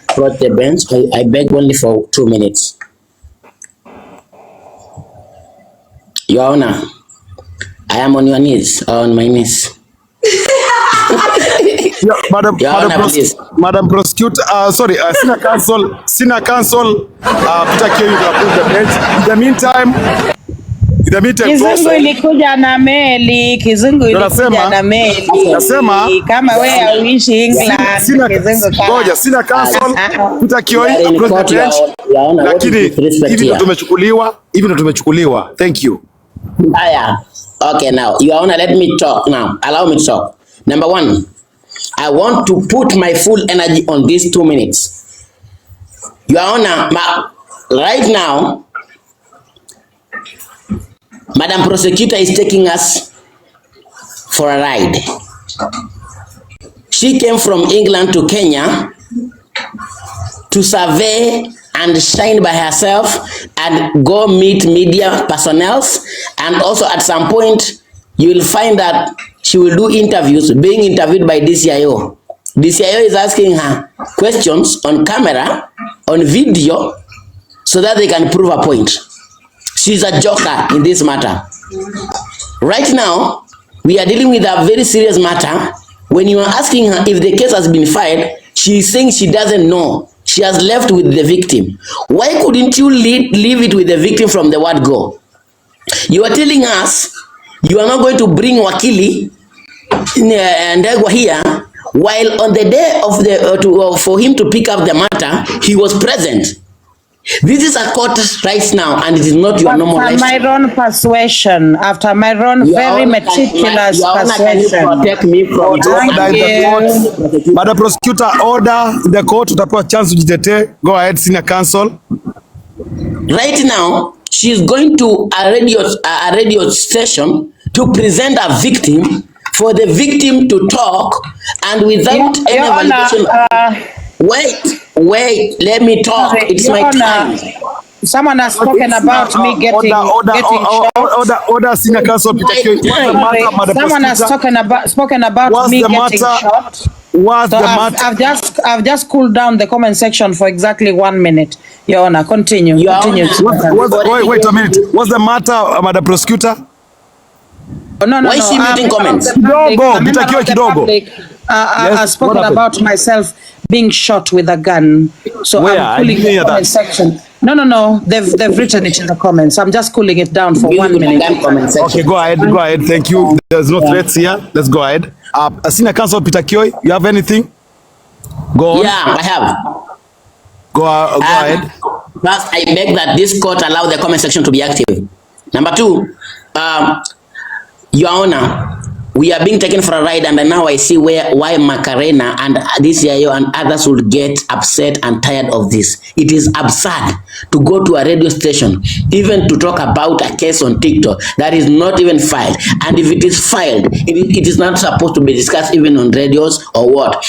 Approach the bench. I beg only for 2 minutes. Your Honor, I am on your knees, on my knees. Yeah, Madam Prosecutor, Senior Counsel, Peter Kiyo, you can approach the bench. In the meantime, Kizungu ilikuja na meli, kama wewe hauishi England, Kizungu kama. Ngoja, Senior Counsel, Peter Kiyo, approach the bench. Lakini hivi ndo tumechukuliwa. Thank you. Okay, now, Your Honor, let me talk now. Allow me to talk. Number one, I want to put my full energy on these 2 minutes. Your Honor, right now, Madam Prosecutor is taking us for a ride. She came from England to Kenya to survey and shine by herself and go meet media personnel, and also at some point you will find that she will do interviews, being interviewed by DCIO. DCIO is asking her questions on camera, on video, so that they can prove a point. She's a joker in this matter. Right now, we are dealing with a very serious matter. When you are asking her if the case has been filed, she is saying she doesn't know. She has left with the victim. Why couldn't you leave it with the victim from the word go? You are telling us you are not going to bring Wakili Ndegwa here, while on the day of for him to pick up the matter, he was present. This is a court right now, and it is not your normal life. After my own persuasion, very meticulous persuasion. Protect me from Madam Prosecutor, order the court. Utapewa chance ujitete. Go ahead, Senior Counsel. Right now, she is going to a radio station to present a victim, for the victim to talk, and without any validation. Wait, let me talk. It's my time. Someone has spoken about me getting shot. Order, Senior Counsel. Someone has spoken about me getting shot. What's the matter? I've just cooled down the comment section for exactly 1 minute. Your Honor, continue. Wait a minute. What's the matter, Madam Prosecutor? No. Why is she muting comments? Kidogo. I've spoken about myself being shot with a gun. So where? I'm cooling the comment section. No. They've written it in the comments. I'm just cooling it down for 1 minute. Okay, go ahead. Thank you. There's no threats here. Let's go ahead. Senior Counsel Peter Kiyo, you have anything? Go on. Yeah, I have. Go ahead. First, I beg that this court allow the comment section to be active. Number two, Your Honor, we are being taken for a ride, and now I see why Macarena and this CIO and others would get upset and tired of this. It is absurd to go to a radio station, even to talk about a case on TikTok that is not even filed. And if it is filed, it is not supposed to be discussed even on radios or what.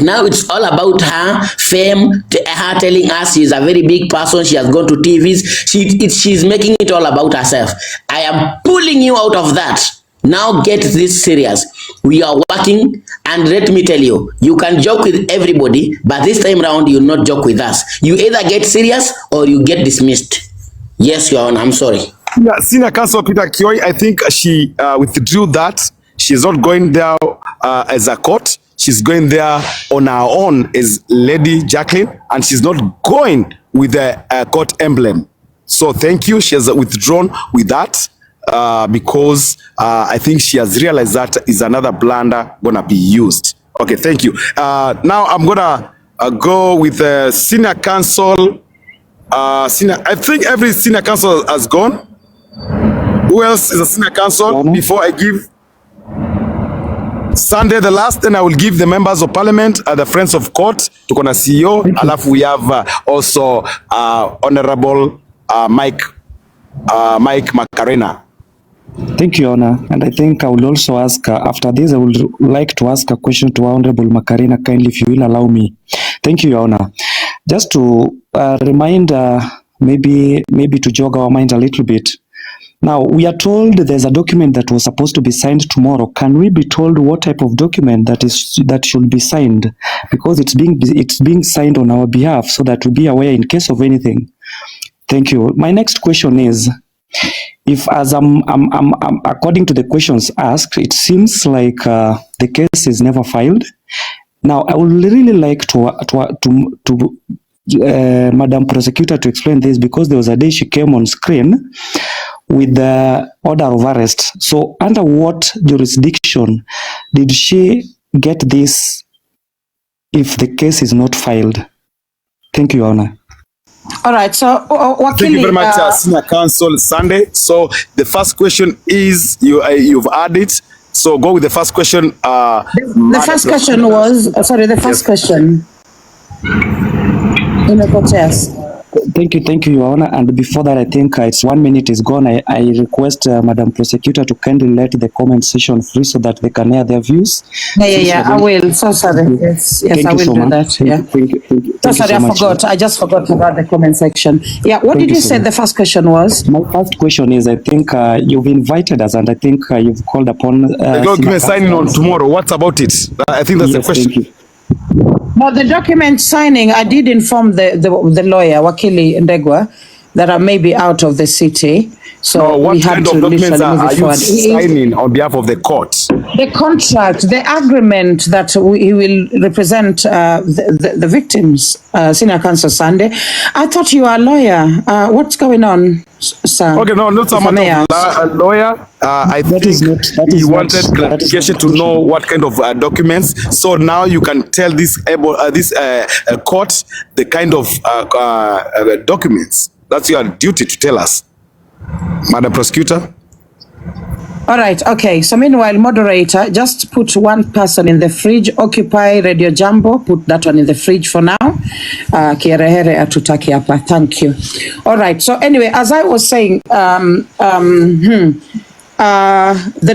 Now it's all about her fame, her telling us she's a very big person, she has gone to TVs, she's making it all about herself. I am pulling you out of that. Now get this serious. We are working, and let me tell you, you can joke with everybody, but this time round you not joke with us. You either get serious or you get dismissed. Yes, Your Honor, I'm sorry. Yeah, Senior Counsel Peter Kioi, I think she withdrew that. She's not going there as a court. She's going there on her own as Lady Jacqueline, and she's not going with a court emblem. So thank you. She has withdrawn with that because I think she has realized that is another blunder gonna be used. Okay, thank you. Now I'm gonna go with Senior Counsel. I think every Senior Counsel has gone. Who else is a Senior Counsel? Before I give Sunday the last, then I will give the members of parliament, the friends of court, tuko na CEO, alafu we have also Honorable Mike Macarena. Thank you, Your Honor. And I think I will also ask, after this, I would like to ask a question to Honorable Macarena, kindly, if you will allow me. Thank you, Your Honor. Just to remind, maybe to jog our mind a little bit. Now, we are told there's a document that was supposed to be signed tomorrow. Can we be told what type of document that should be signed? Because it's being signed on our behalf, so that we'll be aware in case of anything. Thank you. My next question is, if as I'm according to the questions asked, it seems like the case is never filed. Now, I would really like to Madam Prosecutor to explain this, because there was a day she came on screen with the order of arrest. So under what jurisdiction did she get this if the case is not filed? Thank you, Your Honor. All right, so Wakili, thank you very much, Senior Counsel Sunday. So the first question is, you've had it. So go with the first question. The first question was, the first question. Thank you, Your Honor. And before that, I think it's 1 minute is gone. I request Madam Prosecutor to kindly let the comment section free so that they can hear their views. Yeah, I will. So sorry. Yes, I will do that. Yeah. Thank you. So sorry, I forgot. I just forgot about the comment section. Yeah, what did you say the first question was? My first question is, I think you've invited us, and I think you've called upon... the document signing on tomorrow. What about it? I think that's the question. Thank you. No, the document signing, I did inform the lawyer, Wakili Ndegwa, that I may be out of the city. So what we kind had of to documents are you forward. signing on behalf of the court? The contract, the agreement that he will represent the victims, Senior Counsel Sunday. I thought you are a lawyer. What's going on, sir? Okay, no, not so much a lawyer. I think he wanted clarification to know what kind of documents. So now you can tell this court the kind of documents. That's your duty to tell us, Madam Prosecutor. All right, okay. So meanwhile, moderator, just put one person in the fridge. Occupy Radio Jambo. Put that one in the fridge for now. Kierehere atutaki hapa. Thank you. All right. So anyway, as I was saying, the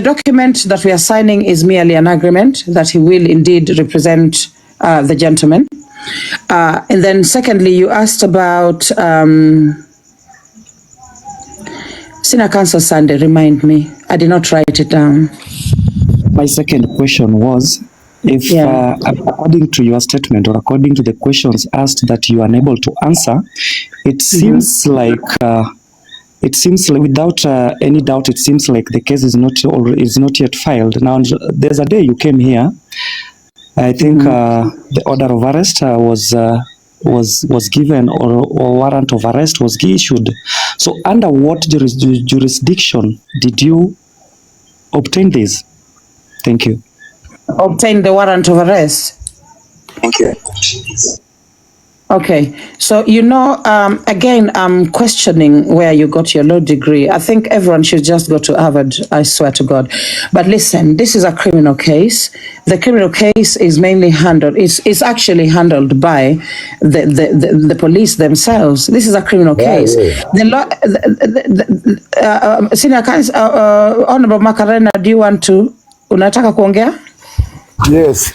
document that we are signing is merely an agreement that he will indeed represent the gentleman. And then secondly, you asked about... Senior Counsel Sunday, remind me. I did not write it down. My second question was, if according to your statement or according to the questions asked that you are unable to answer, it seems like without any doubt, it seems like the case is not yet filed. Now, there's a day you came here. I think the order of arrest was given, or warrant of arrest was issued. So under what jurisdiction did you obtain this? Thank you. Obtain the warrant of arrest? Thank you. Okay, so again, I'm questioning where you got your law degree. I think everyone should just go to Harvard, I swear to God. But listen, this is a criminal case. The criminal case is mainly it's actually handled by the police themselves. This is a criminal case. The law, Senior Counsel, Honorable Macarena, do you want to, unataka kuongea? Yes,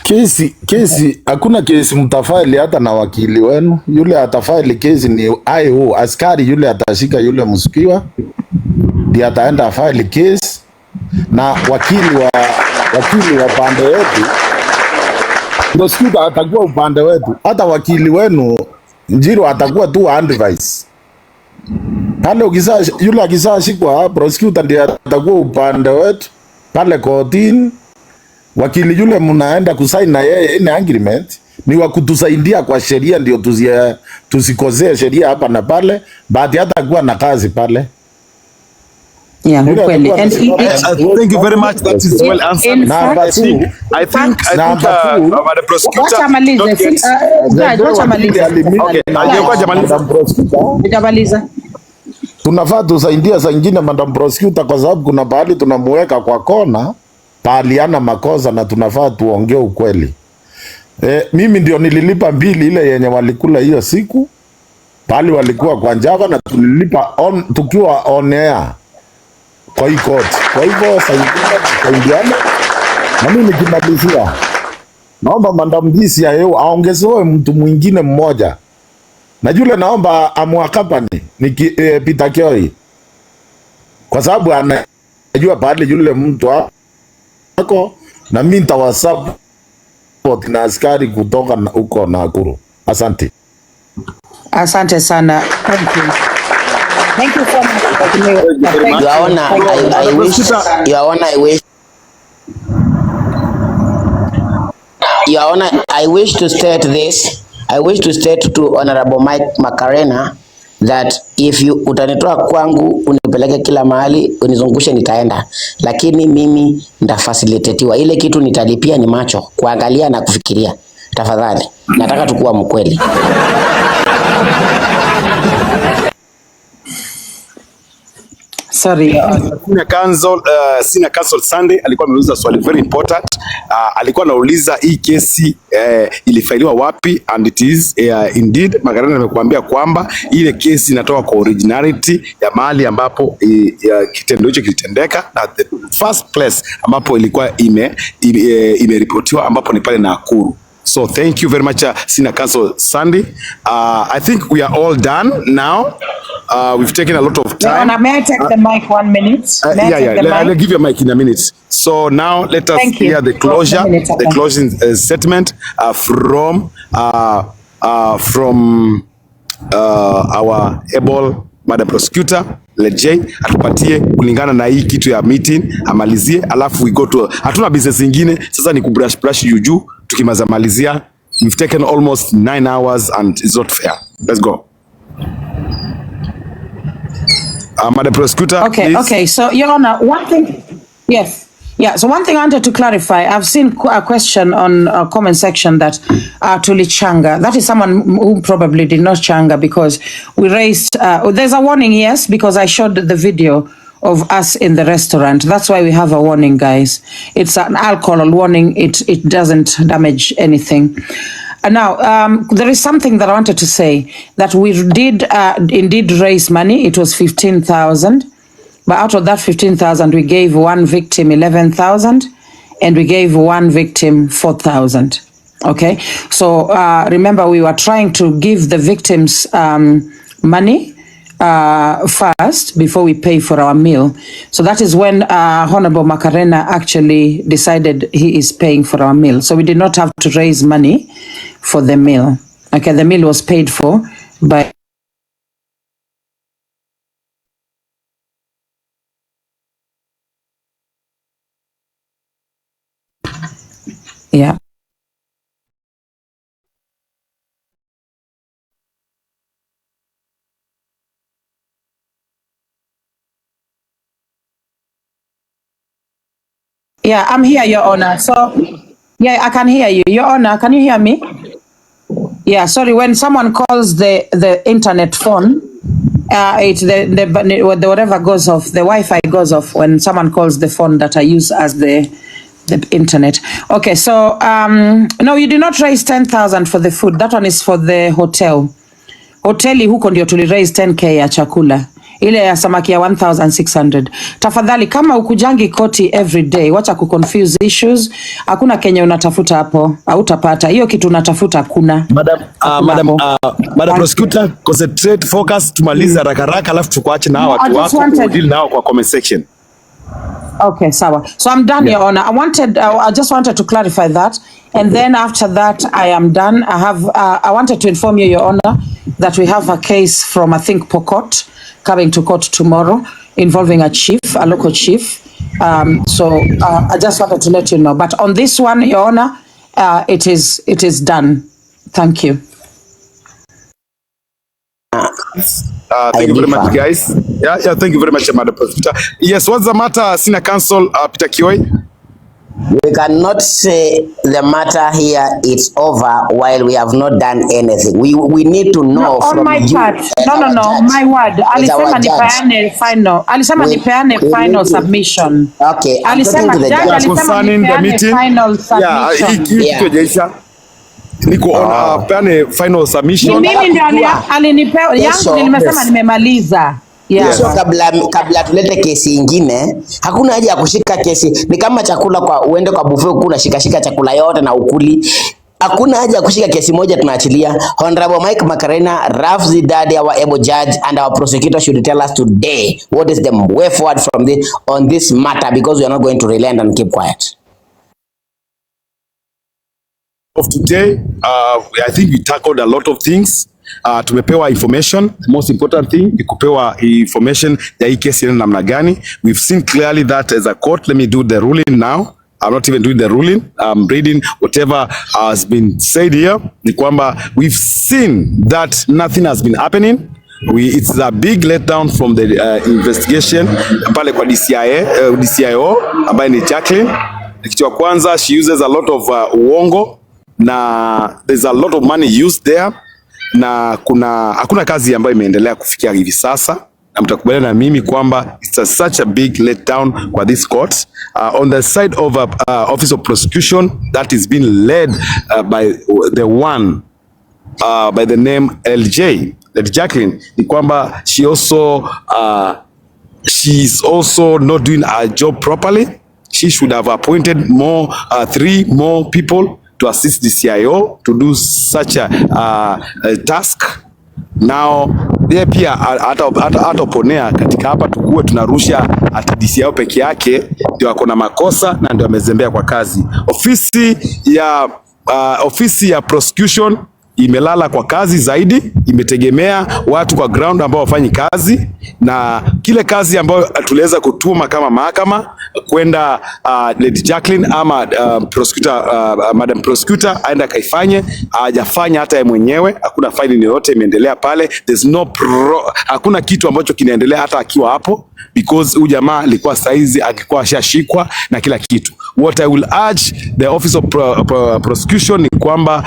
kesi hakuna kesi mtafaili hata na wakili wenu. Yule atafaili kesi ni IO, askari yule atashika yule msukiwa ndiye ataenda afaili kesi, na wakili wa pande wetu prosecutor atakuwa upande wetu. Hata wakili wenu Njiro atakuwa tu advice pale. Yule akishashikwa, prosecutor ndiye atakuwa upande wetu pale kotini. Wakili yule mnaenda kusaini na yeye ile agreement ni wa kutusaidia kwa sheria, ndio tusikosee sheria hapa na pale, baadhi hata kuwa na kazi pale. Yeah, kweli. And thank you very much, that is well answered. Number two, I think the prosecutor wacha malize. Wacha malize. Okay, tunafaa tusaidia saa nyingine madam prosecutor, kwa sababu kuna bahali tunamuweka kwa kona pahali ana makosa na tunafaa tuongee ukweli. Mimi ndio nililipa mbili ile yenye walikula hiyo siku pahali walikuwa kwa Java, na tulilipa tukiwa on air kwa hii court. Kwa hivyo saidiana, na mimi nikimalizia naomba madam DC aongezewe mtu mwingine mmoja, na yule naomba amwakapani ni Peter Kioi, kwa sababu anajua pahali yule mtu ako, na mimi nitawasupport na askari kutoka huko Nakuru. Asante. Asante sana. Thank you. Thank you so much. I wish to state this. I wish to state to Honorable Mike Macarena that if you utanitoa kwangu unipeleke kila mahali unizungushe nitaenda, lakini mimi nitafacilitatiwa. Ile kitu nitalipia ni macho kuangalia na kufikiria. Tafadhali, nataka tukua mkweli. Sorry. Senior Counsel Sunday alikuwa ameuliza swali very important. Alikuwa anauliza hii kesi ilifailiwa wapi, and it is indeed Macarena amekuambia kwamba ile kesi inatoka kwa originality ya mahali ambapo kitendo hicho kilitendeka, na the first place ambapo ilikuwa imeripotiwa ambapo ni pale Nakuru. So thank you very much, Senior Counsel Sunday. I think we are all done now. We've taken a lot of time. No, may I take the mic 1 minute? I'll give you a mic in a minute. So now let us hear the closure, the closing statement from our able Madam Prosecutor Lejay, atupatie kulingana na hii kitu ya meeting, amalizie, alafu we go to hatuna business ingine sasa, ni kubrush juju tukimaza malizia. We've taken almost 9 hours and it's not fair. Let's go. Madam Prosecutor, please. Okay. So, Your Honor, one thing, yes. Yeah, so one thing I wanted to clarify, I've seen a question on a comment section that Tuli Changa, that is someone who probably did not Changa, because we raised, there's a warning, yes, because I showed the video of us in the restaurant. That's why we have a warning, guys. It's an alcohol warning. It doesn't damage anything. Now, there is something that I wanted to say, that we did indeed raise money. It was 15,000. But out of that 15,000, we gave one victim 11,000 and we gave one victim 4,000. Okay. So remember, we were trying to give the victims money first before we pay for our meal. So that is when Honorable Macarena actually decided he is paying for our meal. So we did not have to raise money for the meal. Okay. The meal was paid for by yeah. Yeah, I'm here, Your Honor. So, yeah, I can hear you. Your Honor, can you hear me? Yeah. Yeah, sorry, when someone calls the internet phone, the whatever goes off, the Wi-Fi goes off when someone calls the phone that I use as the internet. Okay, so no, you did not raise 10,000 for the food. That one is for the hotel. Hoteli huko ndio tuli raise 10k ya chakula. Ile ya samaki ya 1,600. Tafadhali kama ukujangi koti every day, wacha kuconfuse issues. Hakuna Kenya unatafuta hapo, hautapata. Hiyo kitu unatafuta kuna. Madam Prosecutor, concentrate, focus, tumalize haraka alafu tukuache na watu wako deal nao kwa comment section. Okay, sawa. So I'm done, Your Honor. I just wanted to clarify that, and then after that, I am done. I wanted to inform you, Your Honor, that we have a case from, I think, Pokot, coming to court tomorrow, involving a local chief. So I just wanted to let you know. But on this one, Your Honor, it is done. Thank you. Thank you very much, guys. Yeah, thank you very much, Madam Prosecutor. Yes, what's the matter, Senior Counsel Peter Kioi? We cannot say the matter here is over while we have not done anything. We need to know on from my you. part. No, my word. Alisema nipeane final. Alisema nipeane final submission. Okay, Alisema concerning the meeting. Final submission. Yeah. Niko on peane final submission. Mimi ndio alinipea yangu nimesema nimemaliza. Yeah. So kabla tulete kesi ingine, hakuna haja ya kushika kesi. Ni kama chakula kwa uende kwa buffet kuna shika chakula yote na ukuli. Hakuna haja ya kushika kesi moja tunaachilia. Honorable Mike Macarena, Raf Zidadi, our able judge, and our prosecutor should tell us today what is the way forward from on this matter, because we are not going to relent and keep quiet. Of today, I think we tackled a lot of things. Tumepewa information. The most important thing ni kupewa information ya hii kesi ina namna gani. We've seen clearly that as a court. Let me do the ruling now. I'm not even doing the ruling. I'm reading whatever has been said here. Ni kwamba we've seen that nothing has been happening. It's a big letdown from the investigation pale kwa DCIO ambaye ni Jacqueline. Kitu ya kwanza, she uses a lot of uongo na there's a lot of money used there, na hakuna kazi ambayo imeendelea kufikia hivi sasa, na mtakubaliana na mimi kwamba it's such a big letdown kwa this court. On the side of Office of Prosecution that is being led by the one by the name LJ, that Jacqueline, ni kwamba she's also not doing her job properly. She should have appointed 3 more people to assist the CIO to do such a task. Now yeye pia ataponea katika hapa tukuwe tunarusha ati DCIO peke yake ndio ako na makosa na ndio amezembea kwa kazi. Ofisi ya prosecution imelala kwa kazi zaidi, imetegemea watu kwa ground ambao wafanyi kazi, na kile kazi ambayo tuliweza kutuma kama mahakama kwenda Lady Jacqueline ama prosecutor, Madam Prosecutor aenda kaifanye, hajafanya hata yeye mwenyewe. Hakuna faili yoyote imeendelea pale. There's hakuna kitu ambacho kinaendelea hata akiwa hapo, because huyu jamaa alikuwa saizi akikuwa ashashikwa na kila kitu. What I will urge the Office of Prosecution ni kwamba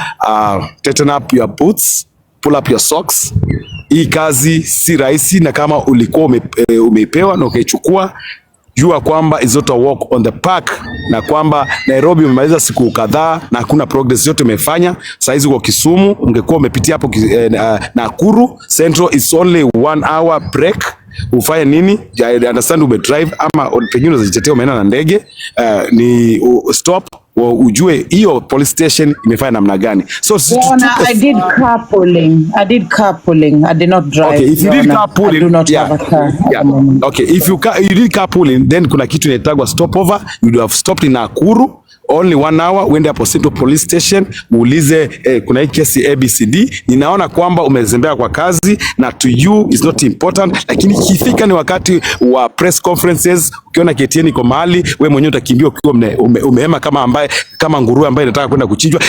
tighten up your boots, pull up your socks. Hii kazi si rahisi, na kama ulikuwa umepewa na ukaichukua, jua kwamba is not a walk on the park, na kwamba Nairobi umemaliza siku kadhaa na hakuna progress yote umefanya. Saizi kwa Kisumu ungekuwa umepitia hapo Nakuru Central, is only 1 hour break. Ufanye nini? I understand ube drive ama pengine unajitetea umeenda na ndege, ni stop ujue hiyo police station imefanya namna gani. So I did carpooling. I did not drive. Okay, if you did carpooling, I do not have a car. Okay, if you did carpooling, then kuna kitu inaitwa stopover. You would have stopped in Nakuru only 1 hour, uende hapo Central Police Station, uulize kuna hii kesi ABCD. Ninaona kwamba umezembea kwa kazi na to you is not important, lakini kifika ni wakati wa press conferences, ukiona KTN iko mahali, wewe mwenyewe utakimbia ukiwa umehema kama nguruwe ambaye inataka kwenda kuchinjwa.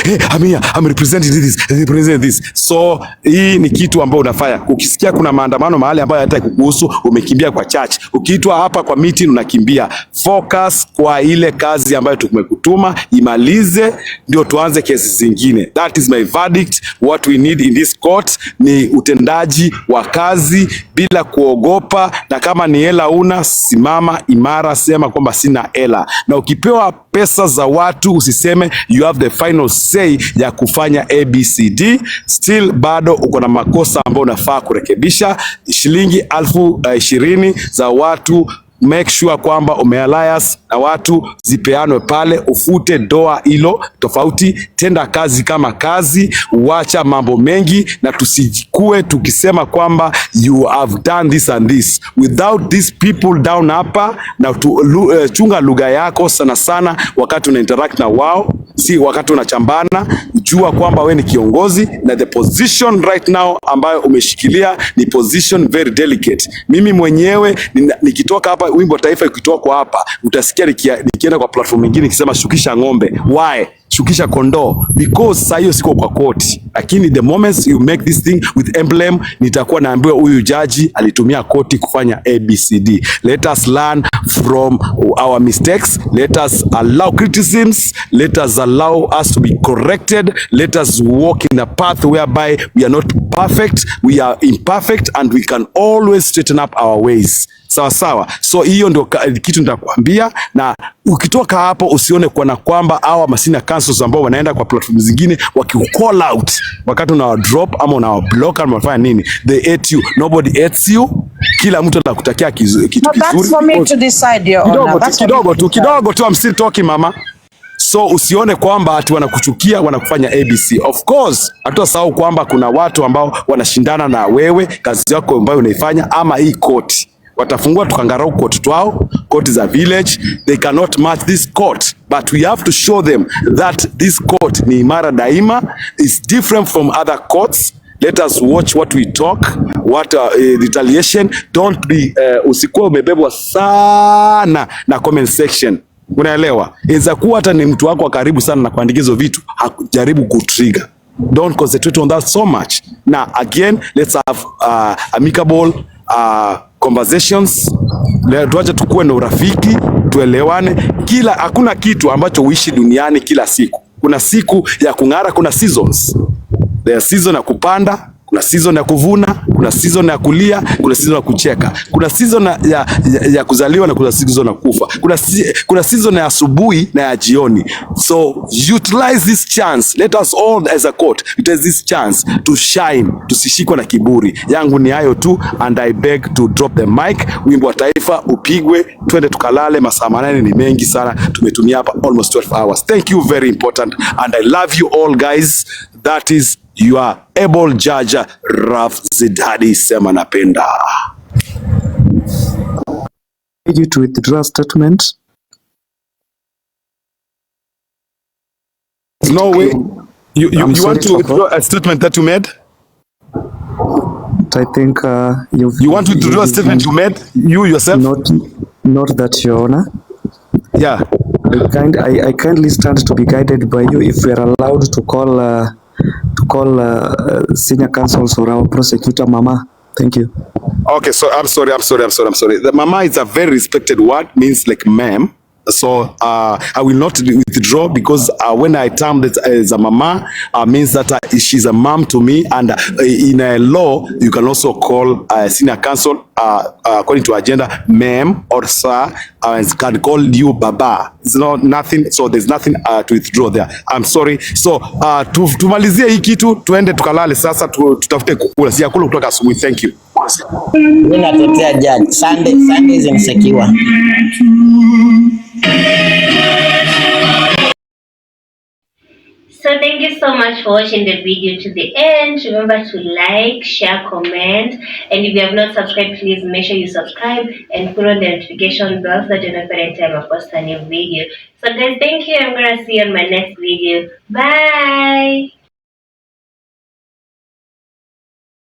I'm representing this. So hii ni kitu ambayo unafanya. Ukisikia kuna maandamano mahali ambayo hataki kukuhusu, umekimbia kwa church. Ukiitwa hapa kwa meeting unakimbia. Focus kwa ile kazi ambayo tumekutuma. mahakama imalize ndio tuanze kesi zingine. That is my verdict. What we need in this court ni utendaji wa kazi bila kuogopa, na kama ni hela una, simama imara, sema kwamba sina hela. Na ukipewa pesa za watu usiseme you have the final say ya kufanya ABCD. Still bado uko na makosa ambayo unafaa kurekebisha. Shilingi 20,000 za watu, make sure kwamba umealias na watu zipeanwe pale, ufute doa hilo tofauti, tenda kazi kama kazi, wacha mambo mengi, na tusikue tukisema kwamba you have done this and this without these people down hapa. Na chunga lugha yako sana sana wakati una interact na wao, si wakati unachambana. Jua kwamba we ni kiongozi na the position right now ambayo umeshikilia ni position very delicate. Mimi mwenyewe nikitoka hapa, wimbo taifa ikitoka hapa, utasikia nikienda kwa platform nyingine nikisema shukisha ng'ombe. Why? Shukisha kondoo, because saa hiyo siko kwa koti. Lakini the moment you make this thing with emblem, nitakuwa naambiwa huyu jaji alitumia koti kufanya ABCD. Let us learn from our mistakes. Let us allow criticisms. Let us allow us to be corrected. Let us walk in a path whereby we are not perfect, we are imperfect, and we can always straighten up our ways. Sawa sawa. So hiyo ndio kitu nitakwambia, na ukitoka hapo usione kwa kwamba hawa masina councils ambao wanaenda kwa platform zingine waki-call out wakati una drop ama una block ama unafanya nini. They hate you. Nobody hates you. Kila mtu anakutakia kitu kizuri. That's for me to decide, your honor. Kidogo tu, I'm still talking mama. So usione kwamba ati wanakuchukia, wanakufanya ABC. Of course, hatutasahau kwamba kuna watu ambao wanashindana na wewe, kazi yako ambayo unaifanya, ama hii court. Watafungua tukangarau court twao, court za village, they cannot match this court. But we have to show them that this court ni imara daima, is different from other courts. Let us watch what we talk, what retaliation. Don't be usikuwa umebebwa sana na comment section. Unaelewa? Inaweza kuwa hata ni mtu wako wa karibu sana na kuandikizo vitu, jaribu kutrigger. Don't concentrate on that so much. Now again, let's have amicable conversations. Tuache tukue na urafiki, tuelewane. Hakuna kitu ambacho uishi duniani kila siku. Kuna siku ya kung'ara, kuna seasons. There are season ya kupanda, kuna season ya kuvuna, kuna season ya kulia, kuna season ya kucheka, kuna season ya kuzaliwa na kuna season ya kufa, kuna season ya asubuhi na ya jioni. So utilize this chance. Let us all as a court utilize this chance to shine, tusishikwe na kiburi. Yangu ni hayo tu, and I beg to drop the mic. Wimbo wa taifa upigwe, twende tukalale. Masaa 8 ni mengi sana, tumetumia hapa almost 12 hours. Thank you, very important, and I love you all guys. That is your able judge Raf Zidadi Sema Napenda. You to withdraw statement. No way. You want to withdraw a statement that you made? I think you want to withdraw a statement you made, you yourself? Not that, Your Honor. Yeah. I kindly stand to be guided by you if we are allowed to call senior counsels or our prosecutor Mama. Thank you. Okay, so I'm sorry. The Mama is a very respected word, means like ma'am. So I will not withdraw, because when I term that as a mama, means that she's a mom to me, and in a law you can also call senior counsel according to agenda ma'am or sir, and can call you baba. It's not nothing, so there's nothing to withdraw there. I'm sorry. So tumalizie hii kitu, tuende tukalale sasa, tutafute kukula. Si yakula kutoka asubuhi. Thank you. Mimi natetea judge. Sunday is insecure. So thank you so much for watching the video to the end. Remember to like, share, comment, and if you have not subscribed, please make sure you subscribe and put on the notification bell so that you know every time I post a new video. So guys, thank you. I'm gonna see you on my next video. Bye.